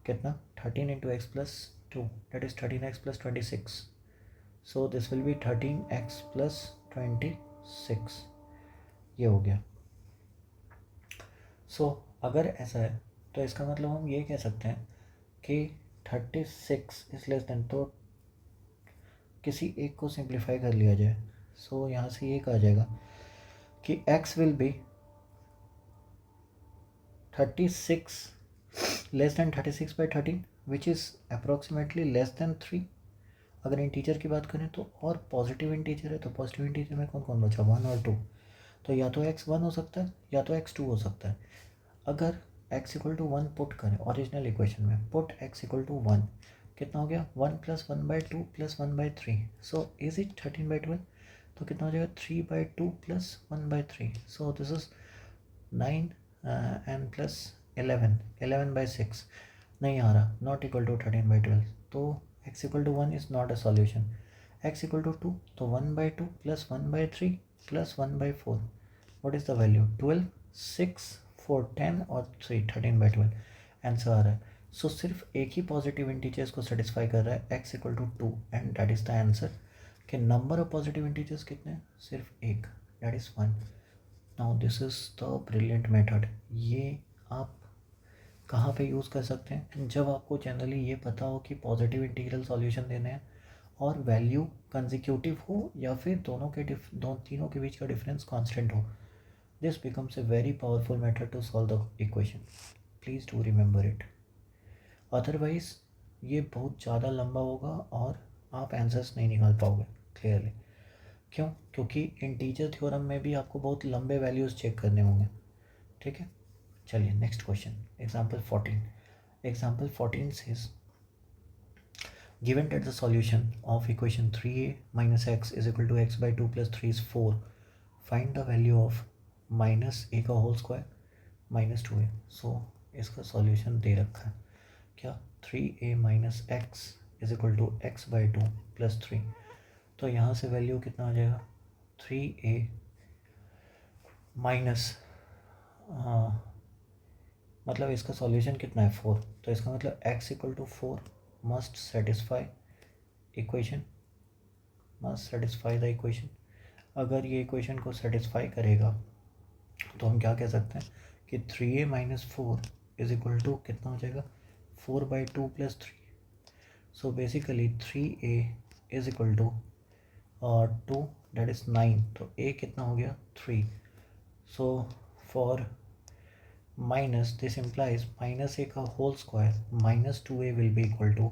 Speaker 1: कितना 13 into x plus 2 that is 13x plus 26. So this will B 13x plus 26. ये हो गया. सो अगर ऐसा है तो इसका मतलब हम ये कह सकते हैं कि 36 इज लेस देन, तो किसी एक को सिंप्लीफाई कर लिया जाए. सो यहाँ से ये कहा जाएगा कि x will B 36 less than 36/13 which is approximately less than 3. अगर इंटीजर की बात करें तो, और पॉजिटिव इंटीजर है तो पॉजिटिव इंटीजर में कौन कौन बचा 1 और 2. तो या तो x 1 हो सकता है या तो x 2 हो सकता है. अगर x इक्वल टू 1 पुट करें ओरिजिनल इक्वेशन में, पुट x इक्वल टू 1, कितना हो गया 1 plus 1/2 plus 1/3. So is it 13/12. तो कितना हो जाएगा 3/2 plus 1/3. So this is 9 and plus 11/6. नहीं आ रहा, नॉट इक्वल टू 13/12. तो x equal to 1 is not a solution. x equal to 2, तो 1/2 plus 1/3 plus 1/4. What is the value 12, 6, 4, 10 और 3 13/12 आंसर आ रहा है. सो सिर्फ एक ही पॉजिटिव इंटीजर्स को सेटिस्फाई कर रहा है x equal to 2 and that is the answer. कि नंबर ऑफ पॉजिटिव इंटीजर्स कितने हैं, सिर्फ एक, that is 1. Now this is the brilliant method. ये आप कहाँ पे यूज़ कर सकते हैं, जब आपको जनरली ये पता हो कि पॉजिटिव इंटीग्रल सॉल्यूशन देने हैं और वैल्यू कंसेक्यूटिव हो या फिर तीनों के बीच का डिफरेंस कांस्टेंट हो. This becomes a very powerful method to solve the equation. Please do remember it. Otherwise ये बहुत ज़्यादा लंबा होगा और आप आंसर्स नहीं निकाल पाओगे क्लियरली. क्यों? क्योंकि इंटीजर थ्योरम में भी आपको बहुत लंबे वैल्यूज़ चेक करने होंगे. ठीक है, चलिए next question. Example 14. Example 14 says, given that the solution of equation 3a minus x is equal to x by 2 plus 3 is 4, find the value of minus a का whole square minus 2a. So इसका solution दे रखा है क्या 3a minus x is equal to x by 2 plus 3. तो यहाँ से value कितना आ जाएगा 3a माइनस, मतलब इसका सॉल्यूशन कितना है 4. तो इसका मतलब x equal to 4 must satisfy equation, must satisfy the equation. अगर ये इक्वेशन को सेटिस्फाई करेगा तो हम क्या कह सकते हैं कि 3a minus 4 is equal to कितना हो जाएगा 4/2 plus 3. So basically 3a is equal to 2 that is 9. तो a कितना हो गया 3. So for minus this implies minus a का whole square minus 2a will be equal to,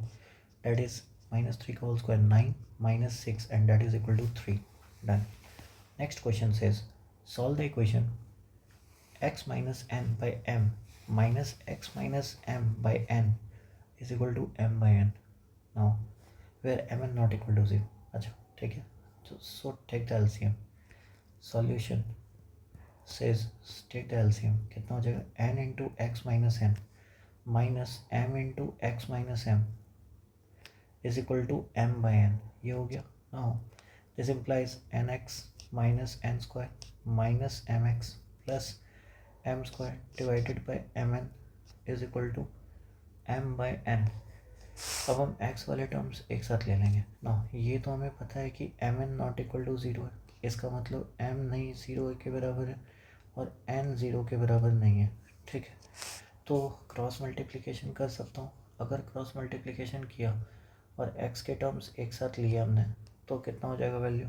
Speaker 1: that is minus 3 का whole square 9 minus 6 and that is equal to 3. Done. Next question says, solve the equation x minus n by m minus x minus m by n is equal to m by n. Now where m n not equal to 0. अच्छा ठीक है, so take the LCM. Solution says take the LCM. कितना हो जाएगा n into x minus n minus m into x minus m is equal to m by n. ये हो गया. Now this implies nx minus n square minus m x plus m square divided by m n is equal to m by n. अब हम x वाले terms एक साथ ले लेंगे ना. ये तो हमें पता है कि m n not equal to 0 है, इसका मतलब m नहीं 0 के बराबर है और n 0 के बराबर नहीं है. ठीक है, तो क्रॉस मल्टीप्लिकेशन कर सकता हूँ. अगर क्रॉस मल्टीप्लिकेशन किया और x के टर्म्स एक साथ लिए हमने तो कितना हो जाएगा वैल्यू,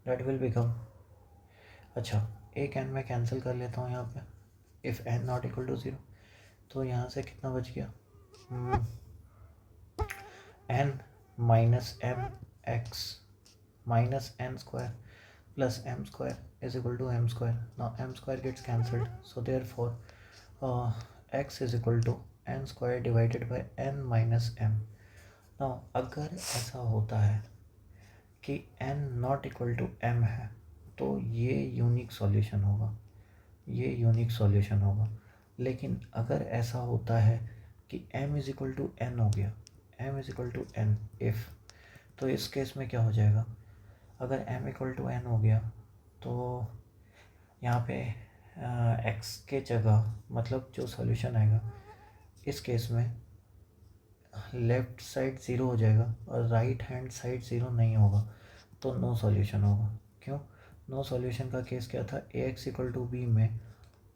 Speaker 1: दैट विल बिकम, अच्छा एक n में कैंसिल कर लेता हूँ यहाँ पे, if n not equal to 0. तो यहाँ से कितना बच गया n minus m x minus n square plus m square is equal to m square. Now m square gets cancelled, so therefore x is equal to n square divided by n minus m. Now अगर ऐसा होता है कि n not equal to m है तो ये unique solution होगा, ये यूनिक सॉल्यूशन होगा. लेकिन अगर ऐसा होता है कि m is equal to n हो गया, m is equal to n if, तो इस केस में क्या हो जाएगा, अगर m इक्वल टू n हो गया तो यहाँ पे एक्स के जगह मतलब जो सॉल्यूशन आएगा इस केस में लेफ़्ट साइड ज़ीरो हो जाएगा और राइट हैंड साइड ज़ीरो नहीं होगा, तो नो सॉल्यूशन होगा। क्यों? नो सॉल्यूशन का केस क्या था, a x equal to b में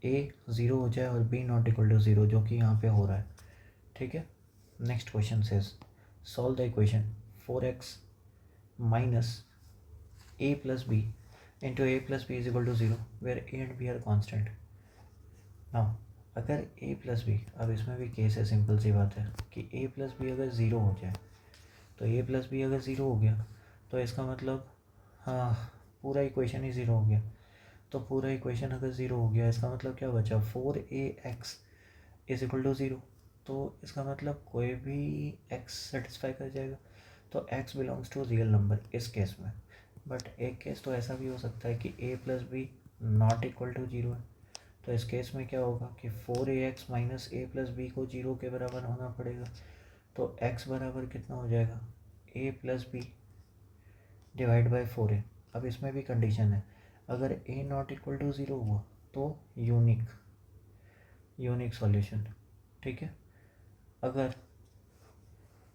Speaker 1: ए ज़ीरो हो जाए और b not equal to zero, जो कि यहाँ पे हो रहा है। ठीक है। Next question says solve the equation 4x minus a plus b into a plus b is equal to zero where a and b are constant. Now अगर a प्लस बी, अब इसमें भी केस है, सिंपल सी बात है कि a plus B अगर zero हो जाए, तो a प्लस बी अगर ज़ीरो हो गया तो इसका मतलब हाँ पूरा इक्वेशन ही ज़ीरो हो गया। तो पूरा इक्वेशन अगर ज़ीरो हो गया इसका मतलब क्या बचा, 4ax is equal to zero. तो इसका मतलब कोई भी x सेटिस्फाई कर जाएगा, तो x belongs to real number इस केस में। बट एक केस तो ऐसा भी हो सकता है कि a plus b not equal to zero है, तो इस केस में क्या होगा कि 4ax minus a plus b को जीरो के बराबर होना पड़ेगा। तो x बराबर कितना हो जाएगा, a plus b divide by 4a। अब इसमें भी कंडीशन है, अगर a not equal to zero हुआ तो यूनिक सॉल्यूशन। ठीक है। अगर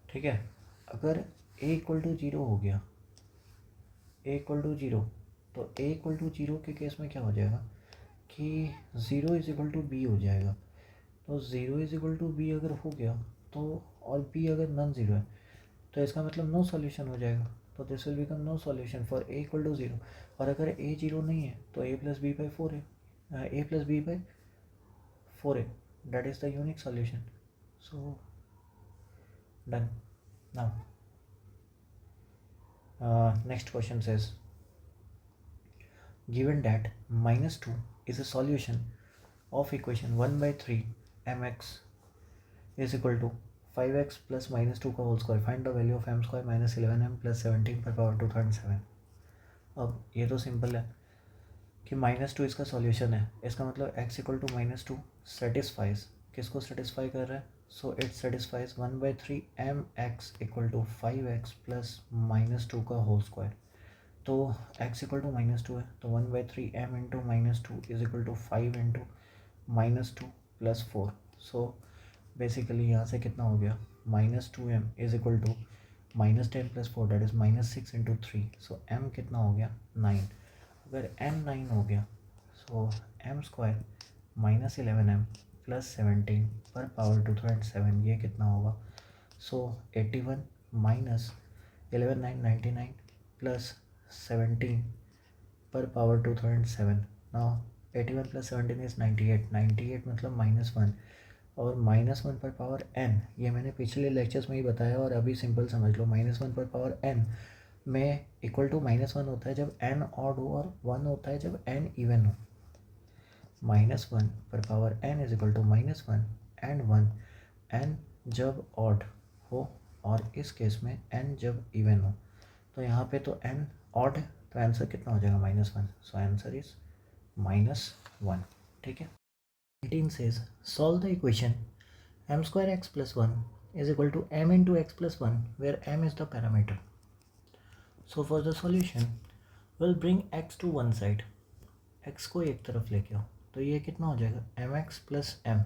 Speaker 1: ठीक है अगर a इक्वल टू ज़ीरो हो गया, a इक्वल टू ज़ीरो, तो a इक्वल टू ज़ीरो के केस में क्या हो जाएगा कि zero is equal to b हो जाएगा। तो zero is equal to b अगर हो गया तो, और बी अगर नॉन ज़ीरो है, तो इसका मतलब नो सॉल्यूशन हो जाएगा। तो this will become no solution for a equal to zero. और अगर ए जीरो नहीं है तो a plus b by four है, a plus b by four है, that is the unique solution. So done. Now next question says given that minus 2 is a solution of equation 1 by 3 mx is equal to 5x plus minus 2 का whole square, find the value of m square minus 11m plus 17 पर power 2.7। अब ये तो simple है कि minus two इसका solution है, इसका मतलब x equal to minus two satisfies, किसको सेटिस्फाई कर रहा है, so it satisfies 1 by 3 m x equal to 5x plus minus two का होल स्क्वायर। तो x equal to minus two है, तो 1 by 3 m into minus two is equal to 5 into minus two plus 4। So basically यहाँ से कितना हो गया, minus two m is equal to minus 10 plus 4 that is minus 6 into 3। So m कितना हो गया 9। अगर m 9 हो गया सो m square minus 11m plus 17 पर पावर 2.7 ये कितना होगा, सो 81 माइनस 11 9 99 प्लस 17 पर पावर 2.7। नाउ 81 प्लस 17 इज़ 98, 98 मतलब माइनस वन, और माइनस वन पर पावर n, ये मैंने पिछले लेक्चर्स में ही बताया और अभी सिंपल समझ लो, माइनस वन पर पावर n में इक्वल टू माइनस वन होता है जब n ऑड हो, और वन होता है जब n इवन हो। माइनस वन पर power n is equal to minus one and one, n जब ऑड हो और इस केस में n जब इवन हो। तो यहाँ पे तो n ऑड है, तो आंसर कितना हो जाएगा minus one. So answer is minus one. ठीक है। 18 says solve the equation m square x plus 1 is equal to m into x plus 1 where m is the parameter. So for the solution we'll bring x to one side, x को एक तरफ लेके आओ, तो ये कितना हो जाएगा mx प्लस m,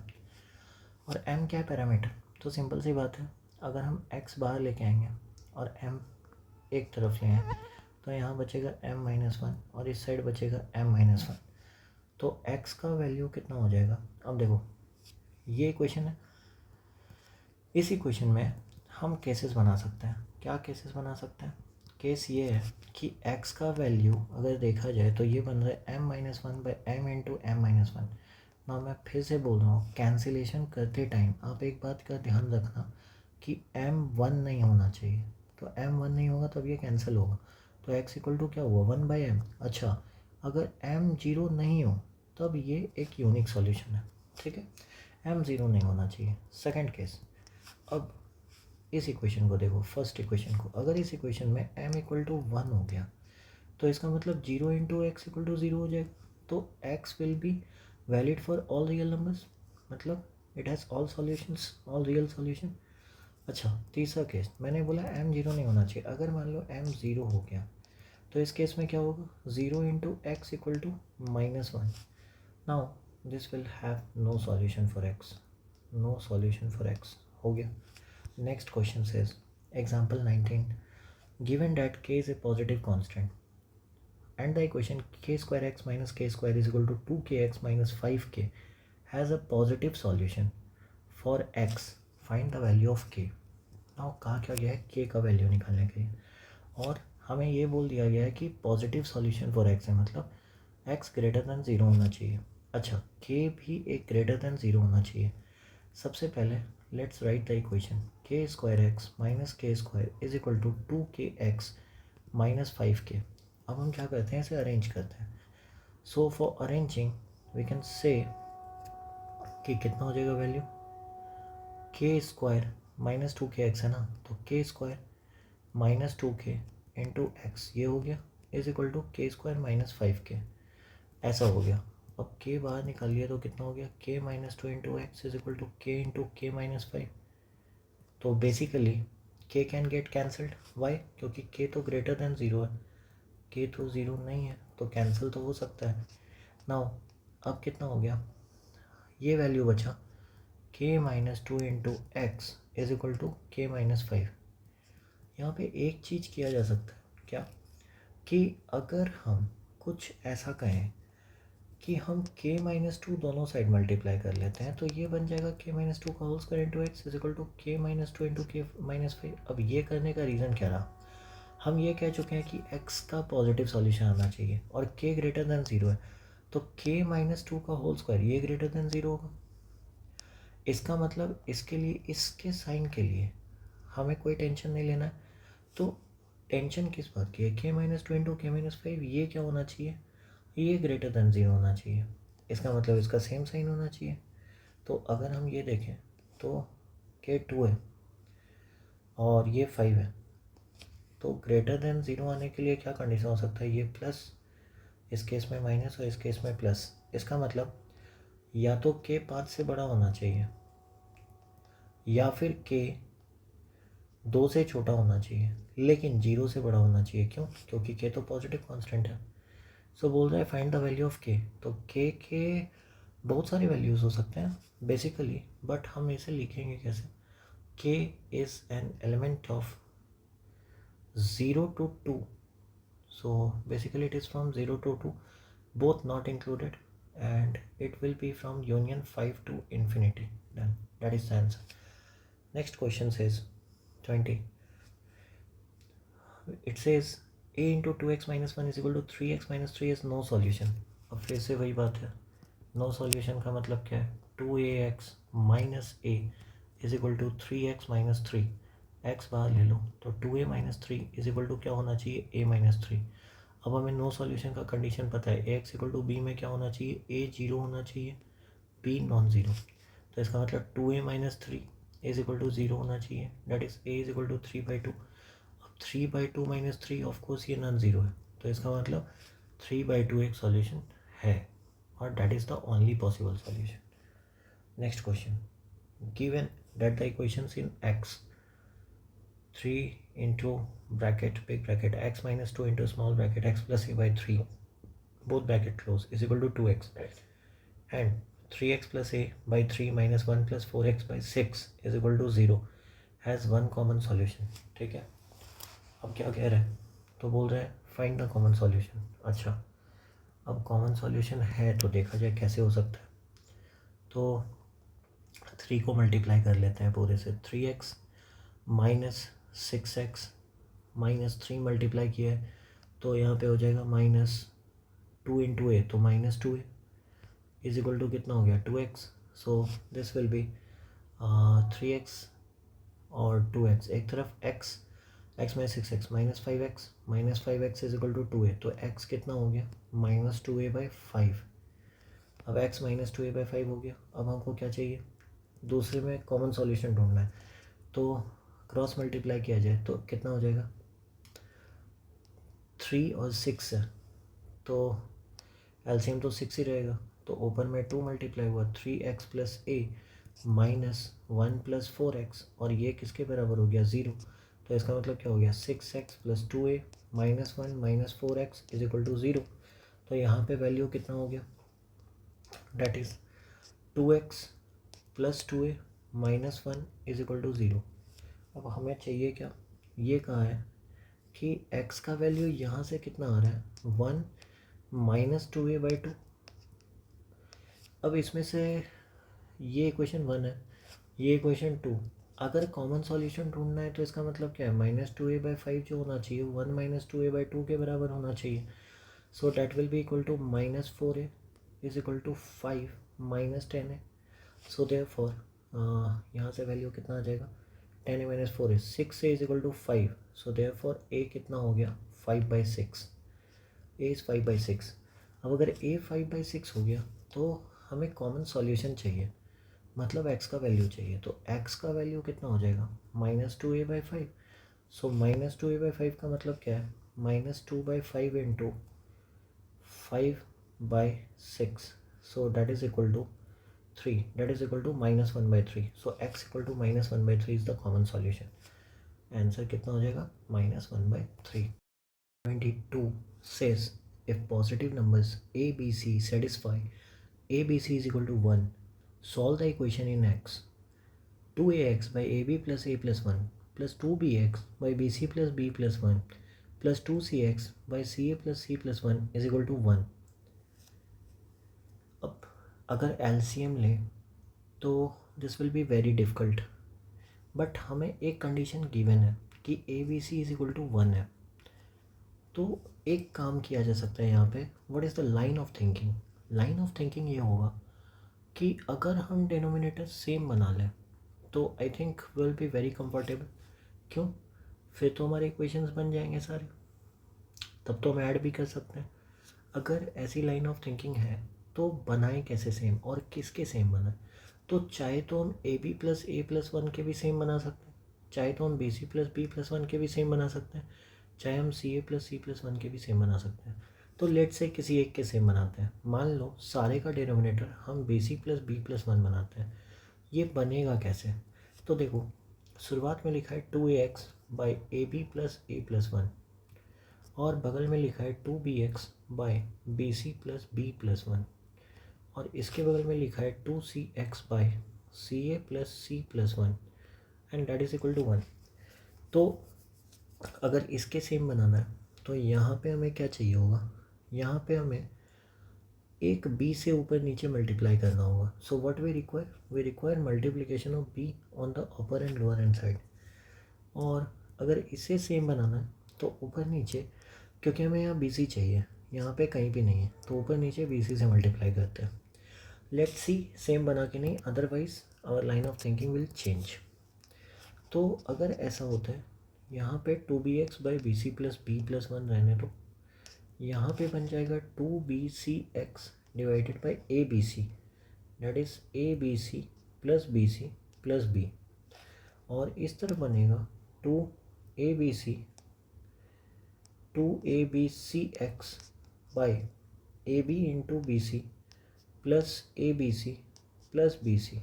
Speaker 1: और m क्या है पैरामीटर, तो सिंपल सी बात है, अगर हम x बाहर लेके आएंगे और m एक तरफ ले आए तो यहाँ बचेगा m माइनस वन और इस साइड बचेगा m माइनस वन। तो x का वैल्यू कितना हो जाएगा, अब देखो ये इक्वेशन है, इस इक्वेशन में हम केसेस बना सकते हैं। क्या केसेस बना सकते हैं, केस ये है कि x का वैल्यू अगर देखा जाए तो ये बन रहा है m minus one by m into m minus one. ना मैं फिर से बोल रहा हूँ, कैंसिलेशन करते टाइम आप एक बात का ध्यान रखना कि m वन नहीं होना चाहिए, तो m वन नहीं होगा तब ये कैंसिल होगा। तो x इक्वल टू क्या हुआ वन बाई एम। अच्छा अगर m जीरो नहीं हो तब ये एक यूनिक सॉल्यूशन है। ठीक है, m ज़ीरो नहीं होना चाहिए। सेकंड केस, अब इस इक्वेशन को देखो, फर्स्ट इक्वेशन को, अगर इस इक्वेशन में m इक्वल टू वन हो गया तो इसका मतलब zero into x equal to zero हो जाएगा। तो x will be valid for all real numbers, मतलब it has all solutions, all real solution. अच्छा तीसरा केस, मैंने बोला m जीरो नहीं होना चाहिए, अगर मान लो m ज़ीरो हो गया तो इस केस में क्या होगा, zero into x equal to minus one, now this will have no solution for x, no solution for x हो गया. Next question says example 19, given that k is a positive constant and the equation k square x minus k square is equal to 2kx minus 5k has a positive solution for x, find the value of k. now कहा क्या गया है k का value निकालने के लिए, और हमें ये बोल दिया गया है कि पॉजिटिव सॉल्यूशन फॉर x है, मतलब x ग्रेटर दैन ज़ीरो होना चाहिए. अच्छा, k भी एक ग्रेटर दैन ज़ीरो होना चाहिए. सबसे पहले let's write the equation k square x minus k square is equal to 2kx minus 5k. अब हम क्या करते हैं, इसे अरेंज करते हैं. So for arranging we can say कि कितना हो जाएगा वैल्यू, के स्क्वायर माइनस 2kx है ना, तो के square minus 2k into x ये हो गया इज इक्वल टू के स्क्वायर माइनस 5k, ऐसा हो गया. अब के बाहर निकाल लिया तो कितना हो गया, k minus 2 into x is equal to k into k minus 5. तो बेसिकली के कैन गेट कैंसल्ड. वाई? क्योंकि के तो ग्रेटर दैन ज़ीरो है, के तो ज़ीरो नहीं है, तो कैंसिल तो हो सकता है. नाउ अब कितना हो गया, ये वैल्यू बचा k minus 2 into x is equal to k minus 5. यहाँ पे एक चीज़ किया जा सकता है क्या, कि अगर हम कुछ ऐसा कहें कि हम k माइनस 2 दोनों साइड मल्टीप्लाई कर लेते हैं, तो ये बन जाएगा k माइनस 2 का whole square into x is equal to k minus 2 into k minus 5. अब ये करने का रीज़न क्या रहा, हम ये कह चुके हैं कि x का पॉजिटिव सॉल्यूशन आना चाहिए और k ग्रेटर दैन ज़ीरो है, तो k माइनस 2 का होल स्क्वायर ये ग्रेटर दैन ज़ीरो होगा. इसका मतलब इसके लिए, इसके साइन के लिए हमें कोई टेंशन नहीं लेना है. तो टेंशन किस बात की है, k minus 2 into k minus 5 ये क्या होना चाहिए, ये ग्रेटर दैन ज़ीरो होना चाहिए. इसका मतलब इसका सेम साइन होना चाहिए. तो अगर हम ये देखें तो के 2 है और ये 5 है, तो ग्रेटर दैन ज़ीरो आने के लिए क्या कंडीशन हो सकता है, ये प्लस, इस केस में माइनस और इस केस में प्लस. इसका मतलब या तो के 5 से बड़ा होना चाहिए या फिर के 2 से छोटा होना चाहिए, लेकिन 0 से बड़ा होना चाहिए. क्यों? क्योंकि के तो पॉजिटिव कांस्टेंट है. सो बोल रहा है फाइंड द वैल्यू ऑफ के. तो के बहुत सारे वैल्यूज़ हो सकते हैं बेसिकली, बट हम इसे लिखेंगे कैसे, k is an element of 0 to 2. So basically it is from 0 to 2, both not included, and it will be from union 5 to infinity. Done. That is the answer. Next question says 20. It says a into 2x minus 1 is equal to 3x minus 3 is no solution. अब फिर से वही बात है, no solution का मतलब क्या है, 2ax minus a is equal to 3x minus 3. X बाहर ले लो तो 2a minus 3 is equal to क्या होना चाहिए, a माइनस 3. अब हमें नो सॉल्यूशन का कंडीशन पता है, a x equal to b में क्या होना चाहिए, a जीरो होना चाहिए, b नॉन ज़ीरो. तो इसका मतलब 2a minus 3 is equal to zero होना चाहिए, that is a is equal to 3/2. अब 3/2 माइनस 3 ऑफकोर्स ये नॉन ज़ीरो है, तो इसका मतलब 3/2 एक सॉल्यूशन है, और that is the only possible solution. Next question, given that the equations in x 3 into bracket big bracket x minus 2 into small bracket x plus a by 3 both bracket close is equal to 2x, and 3x plus a by 3 minus 1 plus 4x by 6 is equal to 0 has one common solution. ठीक है, अब क्या कह रहे हैं, तो बोल रहे हैं फाइंड द कॉमन सॉल्यूशन. अच्छा, अब कॉमन सॉल्यूशन है तो देखा जाए कैसे हो सकता है. तो 3 को मल्टीप्लाई कर लेते हैं पूरे से, 3x minus 6x minus 3 multiply किया है तो यहाँ पे हो जाएगा माइनस 2 इंटू ए, तो minus 2a is equal to कितना हो गया, 2x. So this will B 3x और 2x, एक तरफ x में 6x minus 5x is equal to 2a, तो x कितना हो गया, माइनस 2a/5. अब x माइनस 2a/5 हो गया. अब हमको क्या चाहिए, दूसरे में कॉमन सॉल्यूशन ढूंढना है, तो क्रॉस मल्टीप्लाई किया जाए तो कितना हो जाएगा, 3 और 6 है तो एलसीएम तो 6 ही रहेगा, तो ऊपर में 2 मल्टीप्लाई हुआ, 3x प्लस ए माइनस 1 प्लस 4x, और ये किसके बराबर हो गया, 0. तो इसका मतलब क्या हो गया, 6x plus 2a minus 1 minus 4x is equal to 0. तो यहाँ पे वैल्यू कितना हो गया, that is 2x plus 2a minus 1 is equal to 0। अब हमें चाहिए क्या, ये कहा है कि x का वैल्यू यहाँ से कितना आ रहा है 1 माइनस 2a/2। अब इसमें से ये इक्वेशन 1 है, ये इक्वेशन 2। अगर कॉमन सॉल्यूशन ढूंढना है तो इसका मतलब क्या है, -2a/5 जो होना चाहिए 1 माइनस 2a/2 के बराबर होना चाहिए। So that will be equal to -4a is equal to 5 minus 10a। So therefore यहाँ से वैल्यू कितना आ जाएगा, 10a minus 4a 6a is equal to 5। So therefore a कितना हो गया 5/6, a इज़ 5/6। अब अगर a 5/6 हो गया तो हमें कॉमन सॉल्यूशन चाहिए, मतलब x का वैल्यू चाहिए। तो x का वैल्यू कितना हो जाएगा -2a/5। सो -2a/5 का मतलब क्या है, -2/5 into 5/6। So that is equal to 3, that is equal to -1/3। so x equal to -1/3 is the common solution। Answer कितना हो जाएगा -1/3। 22 says if positive numbers a b c satisfy a b c is equal to 1, solve the equation in x। 2ax by ab plus a plus 1 plus 2bx by bc plus b plus 1 plus 2cx by ca plus c plus 1 is equal to 1। अब अगर LCM ले तो this will be very difficult, but हमें एक condition given है कि a b c is equal to 1 है। तो एक काम किया जा सकता है यहाँ पे, what is the line of thinking. Line of thinking ये होगा कि अगर हम डिनोमिनेटर सेम बना लें तो I think will be very comfortable. क्यों, फिर तो हमारे इक्वेशंस बन जाएंगे सारे, तब तो हम ऐड भी कर सकते हैं। अगर ऐसी लाइन ऑफ थिंकिंग है तो बनाएं कैसे सेम और किसके सेम बनाएं। तो चाहे तो हम a b plus a plus 1 के भी सेम बना सकते हैं, चाहे तो हम b c plus b plus 1 के भी सेम बना सकते हैं, चाहे हम सी ए प्लस सी प्लस 1 के भी सेम बना सकते हैं। तो लेट से किसी एक के सेम बनाते हैं। मान लो सारे का डिनोमिनेटर हम b c plus b plus 1 बनाते हैं। ये बनेगा कैसे, तो देखो शुरुआत में लिखा है 2ax by a b plus a plus 1 और बगल में लिखा है 2bx by b c plus b plus 1 और इसके बगल में लिखा है 2cx by c a plus c plus 1 and that is equal to 1। तो अगर इसके सेम बनाना है तो यहाँ पे हमें क्या चाहिए होगा, यहाँ पे हमें एक b से ऊपर नीचे मल्टीप्लाई करना होगा। So what we require multiplication of b on the upper and lower hand side. और अगर इसे सेम बनाना है तो ऊपर नीचे, क्योंकि हमें यहाँ बी सी चाहिए, यहाँ पे कहीं भी नहीं है, तो ऊपर नीचे बी सी से मल्टीप्लाई करते हैं। लेट्स सी सेम बना के नहीं, otherwise our line of thinking will change. तो अगर ऐसा होता है यहाँ पे 2bx by b c plus b plus 1 रहने दो, यहाँ पे बन जाएगा 2bcx divided by a b c, that is a b c plus b. और इस तरह बनेगा 2abc by a b into b c plus a b c plus b c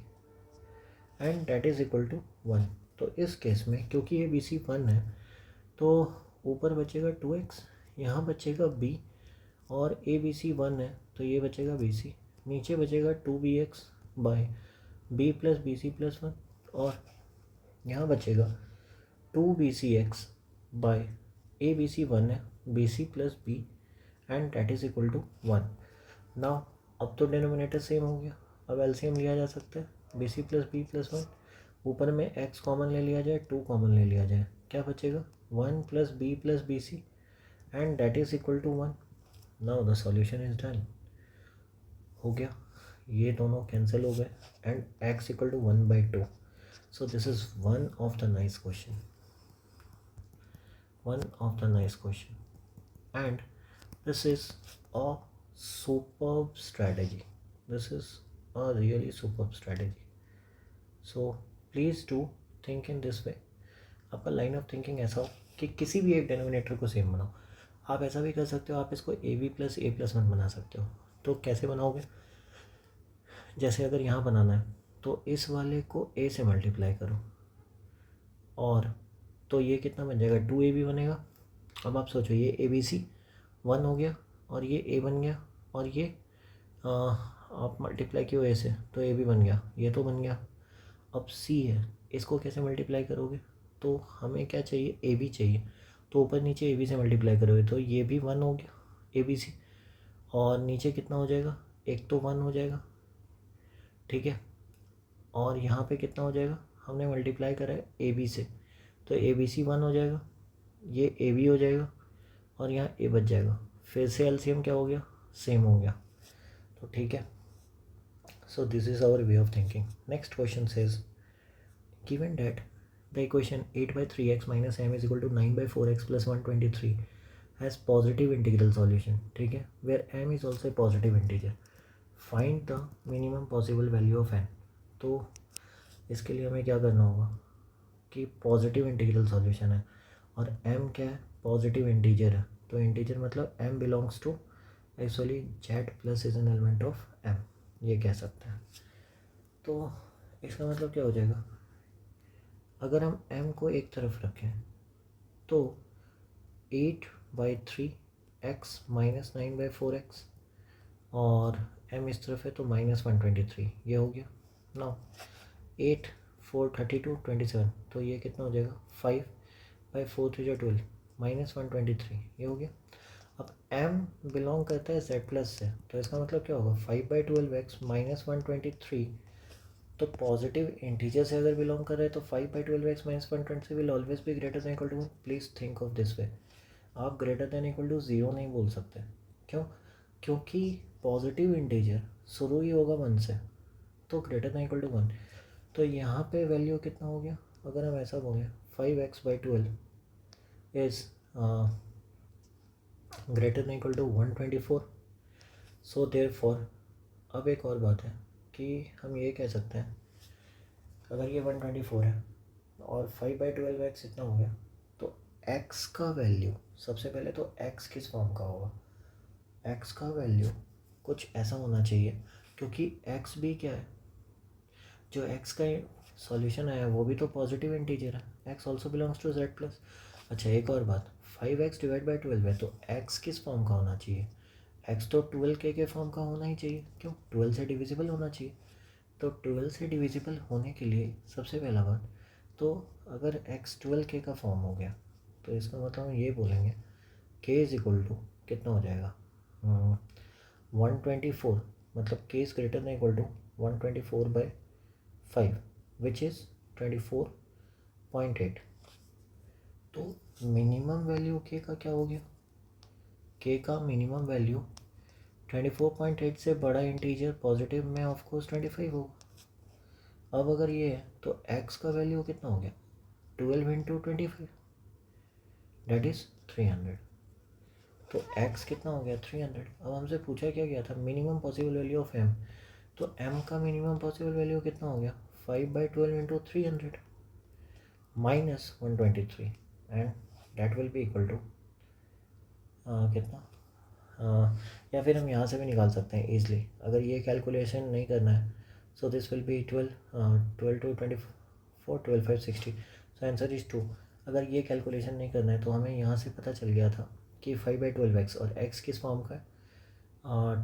Speaker 1: and that is equal to 1। तो इस case में क्योंकि ये B c 1 है तो ऊपर बचेगा 2x, यहाँ बचेगा b और ए बी सी 1 है तो ये बचेगा बी सी, नीचे बचेगा 2bx by b plus b c plus 1 और यहाँ बचेगा 2bcx by a b c 1 है b c plus b and that is equal to 1। Now अब तो डिनोमिनेटर सेम हो गया, अब एलसीएम लिया जा सकता है b c plus b plus 1, ऊपर में x कॉमन ले लिया जाए 2 कॉमन ले लिया जाए, क्या बचेगा 1 plus b c and that is equal to 1। Now the solution is done, हो गया, ये दोनों कैंसिल हो गए and x equal to 1/2। So this is one of the nice question and this is a superb strategy, this is a really superb strategy। so please do think in this way। आपका line of thinking ऐसा हो कि किसी भी एक denominator को same बनाओ। आप ऐसा भी कर सकते हो, आप इसको a b plus a plus 1 बना सकते हो। तो कैसे बनाओगे, जैसे अगर यहाँ बनाना है तो इस वाले को a से मल्टीप्लाई करो और तो ये कितना बन जाएगा 2ab बनेगा। अब आप सोचो ये ए बी सी 1 हो गया और ये a बन गया और ये आप मल्टीप्लाई क्यों ए से, तो ए भी बन गया, ये तो बन गया। अब सी है, इसको कैसे मल्टीप्लाई करोगे, तो हमें क्या चाहिए, ए बी चाहिए, तो ऊपर नीचे ए बी से मल्टीप्लाई करोगे तो ये भी 1 हो गया ए बी सी, और नीचे कितना हो जाएगा, एक तो 1 हो जाएगा, ठीक है। और यहाँ पे कितना हो जाएगा, हमने मल्टीप्लाई करा है ए बी से, तो ए बी सी 1 हो जाएगा, ये ए बी हो जाएगा, और यहाँ ए बच जाएगा। फिर से एलसीएम क्या हो गया, सेम हो गया, तो ठीक है। So this is our way of thinking. Next question says given that the equation 8 by 3x minus m is equal to 9 by 4x plus 123 has positive integral solution, ठीक है, where m is also a positive integer, find the minimum possible value of n। तो इसके लिए हमें क्या करना होगा कि पॉजिटिव इंटीग्रल सॉल्यूशन है और m क्या है, पॉजिटिव इंटीजर है, तो इंटीजर मतलब m belongs to actually z plus is an element of m, ये कह सकते हैं। तो इसका मतलब क्या हो जाएगा, अगर हम m को एक तरफ रखें तो 8/3x माइनस 9/4x, और m इस तरफ है तो -123, ये हो गया। नाउ 8 4 32 27, तो ये कितना हो जाएगा, 5/4 3 12 -123, ये हो गया। अब m बिलोंग करता है z प्लस से, तो इसका मतलब क्या होगा, 5/12x -123, तो पॉजिटिव इंटीजर से अगर बिलोंग कर रहे हैं तो 5/12x -123 will always be greater than equal to 1। Please think of this way, आप ग्रेटर देन इक्वल टू 0 नहीं बोल सकते, क्यों, क्योंकि पॉजिटिव इंटीजर शुरू ही होगा 1 से, तो ग्रेटर देन इक्वल टू 1। तो यहाँ पे वैल्यू कितना हो गया, अगर हम ऐसा बोलें 5x/12 is greater than equal to 124। So therefore अब एक और बात है कि हम ये कह सकते हैं, अगर ये 124 है और 5/12x इतना हो गया, तो x का वैल्यू, सबसे पहले तो x किस फॉर्म का होगा, x का वैल्यू कुछ ऐसा होना चाहिए, क्योंकि x भी क्या है, जो x का सॉल्यूशन है वो भी तो पॉजिटिव इंटीजर है, x also belongs to z plus. अच्छा एक और बात, 5x डिवाइड बाई 12 है, तो x किस फॉर्म का होना चाहिए, x तो 12k के फॉर्म का होना ही चाहिए, क्यों, 12 से डिविजिबल होना चाहिए। तो 12 से डिविजिबल होने के लिए सबसे पहला बात, तो अगर x 12k का फॉर्म हो गया तो इसका मतलब हम ये बोलेंगे k इज इक्वल टू कितना हो जाएगा, 124, मतलब k is greater than equal to 124/5 which is 24.8। तो मिनिमम वैल्यू k का क्या हो गया, k का मिनिमम वैल्यू 24.8 से बड़ा इंटीजर पॉजिटिव में ऑफकोर्स 25 होगा। अब अगर ये है तो x का वैल्यू कितना हो गया, 12 इंटू 25, डेट इज़ 300। तो x कितना हो गया, 300। अब हमसे पूछा क्या गया था, minimum possible value of m, तो m का मिनिमम पॉसिबल वैल्यू कितना हो गया, 5/12 into 300 -123, and that will be equal to कितना, या फिर हम यहाँ से भी निकाल सकते हैं ईजिली, अगर ये कैलकुलेशन नहीं करना है। So this will be 12 two 24 12 5 60, so answer is 2। अगर ये कैलकुलेशन नहीं करना है तो हमें यहाँ से पता चल गया था कि 5/12x, और x किस फॉर्म का है,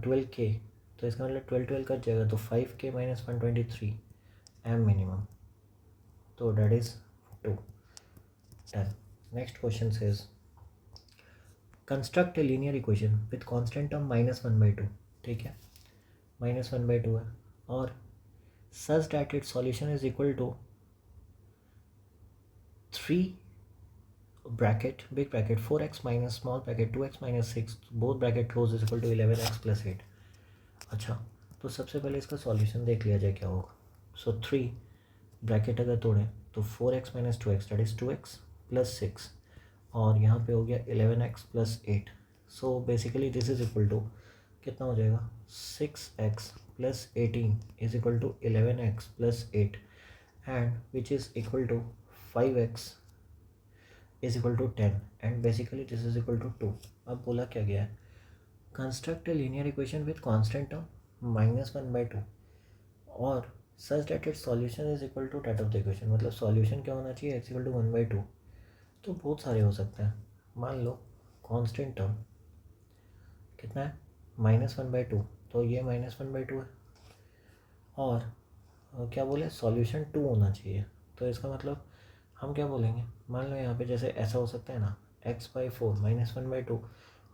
Speaker 1: 12k, तो इसका मतलब 12 कट जाएगा, तो 5k -123 m मिनिमम, तो that is 2। Done. Next question says construct a linear equation with constant term -1/2, ठीक है, -1/2 है, और such that its solution is equal to 3 bracket big bracket 4x minus small bracket 2x minus 6 both bracket close is equal to 11x plus 8। अच्छा, तो सबसे पहले इसका solution देख लिया जाए क्या होगा। सो 3 ब्रैकेट अगर तोड़ें तो 4x minus 2x that is 2x plus 6, और यहाँ पे हो गया 11x plus 8। So basically this is equal to कितना हो जाएगा, 6x plus 18 is equal to 11x plus 8, and which is equal to 5x is equal to 10, and basically this is equal to 2। अब बोला क्या गया है, construct a linear equation with constant term -1/2 और such that its solution is equal to that of the equation, मतलब solution क्या होना चाहिए, x इक्वल टू 1/2। तो बहुत सारे हो सकते हैं, मान लो कांस्टेंट टर्म कितना है, -1/2, तो ये -1/2 है। और क्या बोले, सॉल्यूशन 2 होना चाहिए। तो इसका मतलब हम क्या बोलेंगे, मान लो यहाँ पे जैसे ऐसा हो सकता है ना, x/4 -1/2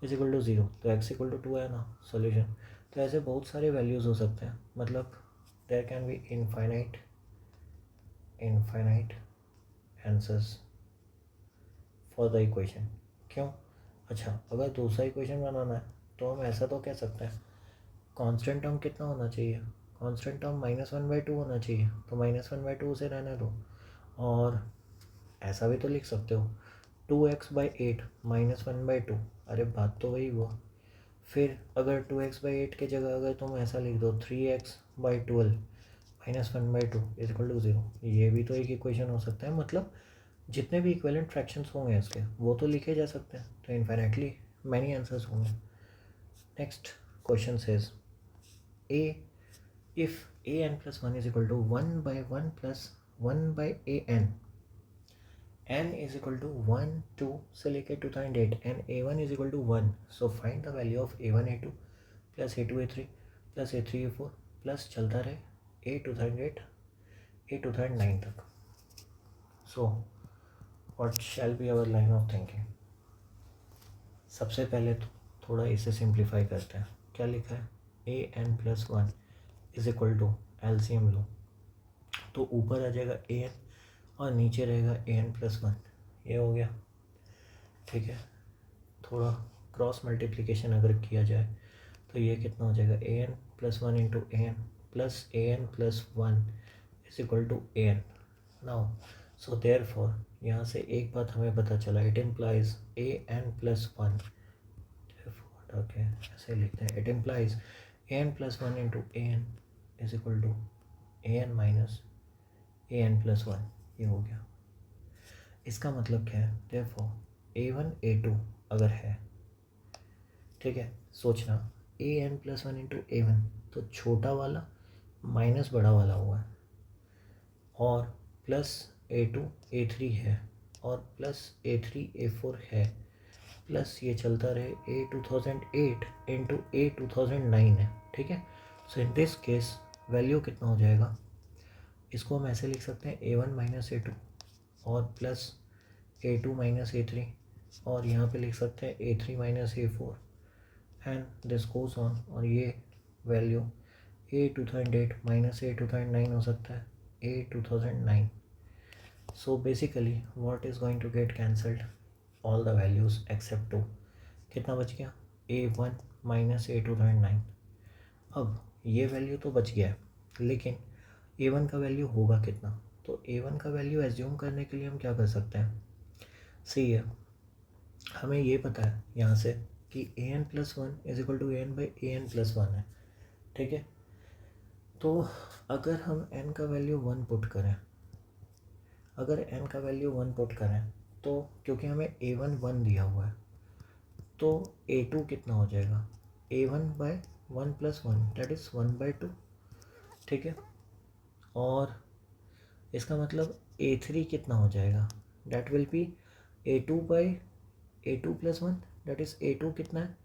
Speaker 1: = 0, तो x = 2 है ना सॉल्यूशन। तो ऐसे बहुत सारे वैल्यूज़ हो सकते हैं, मतलब there can be infinite answers for the equation. क्यों? अच्छा, अगर दूसरा इक्वेशन बनाना है तो हम ऐसा तो कह सकते हैं, कांस्टेंट टर्म कितना होना चाहिए, कांस्टेंट टर्म -1/2 होना चाहिए, तो -1/2 से रहने दो। और ऐसा भी तो लिख सकते हो, 2x/8 -1/2, अरे बात तो वही हुआ। फिर अगर 2x/8 की जगह अगर तुम ऐसा लिख दो 3x/12 -1/2 = 0, ये भी तो एक इक्वेशन हो सकता है। मतलब जितने भी इक्विवेलेंट फ्रैक्शंस होंगे इसके, वो तो लिखे जा सकते हैं, तो इन्फिनेटली मैनी आंसर्स होंगे। Next question says a if an+1 = 1/1 + 1/an, n = 1 2 से लेकर 2008 and a1 = 1, so find the value of a1 a2 plus a2 a3 plus a3 a4 plus चलता रहे a 2008 a 2009 तक। so what shall be our line of thinking? सबसे पहले तो थोड़ा इसे सिंप्लीफाई करते हैं। क्या लिखा है, an+1 = एलसीएम लो, तो ऊपर आ जाएगा an और नीचे रहेगा an+1, ये हो गया। ठीक है, थोड़ा क्रॉस मल्टीप्लिकेशन अगर किया जाए तो ये कितना हो जाएगा, an+1 × an plus an+1 = an। Now so therefore यहाँ से एक बात हमें पता चला, इट इम्प्लाइज an+1, ओके ऐसे लिखते हैं, it implies an+1 × an = an - an+1, ये हो गया। इसका मतलब क्या है, देयरफॉर a1 a2 अगर है, ठीक है, सोचना an+1 × a1, तो छोटा वाला माइनस बड़ा वाला हुआ है, और प्लस a2 a3 है, और प्लस a3 a4 है, प्लस ये चलता रहे a 2008 × a 2009 है। ठीक है, सो इन दिस केस वैल्यू कितना हो जाएगा, इसको हम ऐसे लिख सकते हैं a1 - a2 और प्लस a2 - a3, और यहाँ पे लिख सकते हैं a3 - a4 and this goes on, और ये वैल्यू a 2008 - a 2009 हो सकता है, a 2009। So basically what is going to get cancelled, all the values except 2। कितना बच गया, a1 - a 2009। अब ये वैल्यू तो बच गया है, लेकिन a1 का वैल्यू होगा कितना, तो a1 का वैल्यू एज्यूम करने के लिए हम क्या कर सकते हैं, सी है, हमें ये पता है यहाँ से कि an+1 = an/an+1 है। ठीक है, तो अगर हम n का वैल्यू 1 पुट करें, अगर n का वैल्यू 1 पुट करें, तो क्योंकि हमें a1 1 दिया हुआ है, तो a2 कितना हो जाएगा, a1/1 + 1 दैट इज़ 1/2। ठीक है, और इसका मतलब a3 कितना हो जाएगा, that will B a2 + 1, that is a2 कितना है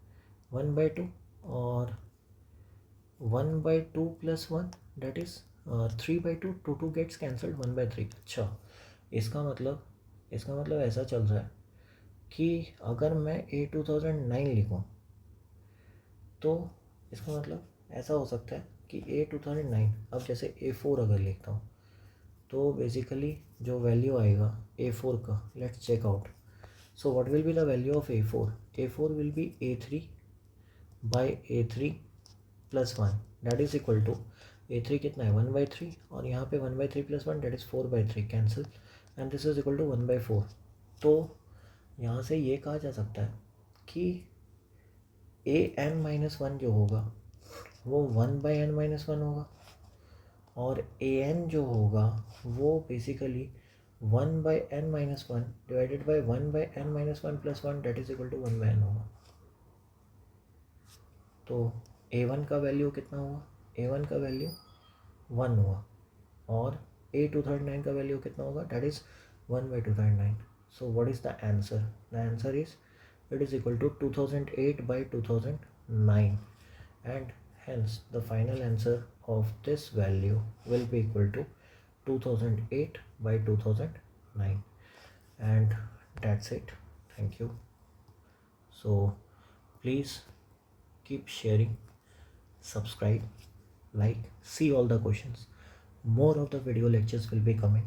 Speaker 1: 1/2, और 1/2 + 1 दैट इज़ 3/2, 2 गेट्स कैंसल्ड 1/3। अच्छा, इसका मतलब ऐसा चल रहा है कि अगर मैं a 2009 लिखूँ, तो इसका मतलब ऐसा हो सकता है कि a 2009, अब जैसे a4 अगर लिखता हूँ, तो बेसिकली जो वैल्यू आएगा a4 का, let's check out. So what will be the value of a4, a4 will be a3/a3 + 1 that is equal to a3 कितना है 1/3, और यहाँ पे 1/3 + 1 that is 4/3 cancel, and this is equal to 1/4। तो यहाँ से ये कहा जा सकता है कि an-1 जो होगा वो 1/n-1 होगा, और an जो होगा वो basically 1/n-1 divided by 1/n-1 + 1 that is equal to 1/n होगा। तो a1 का वैल्यू कितना हुआ, a1 का वैल्यू 1 हुआ, और a 2009 का वैल्यू कितना होगा, that is 1/2009। So what is the answer, the answer is it is equal to 2008/2009, and hence the final answer of this value will be equal to 2008 by 2009. And that's it. Thank you. So please keep sharing, subscribe, like, see all the questions. More of the video lectures will be coming.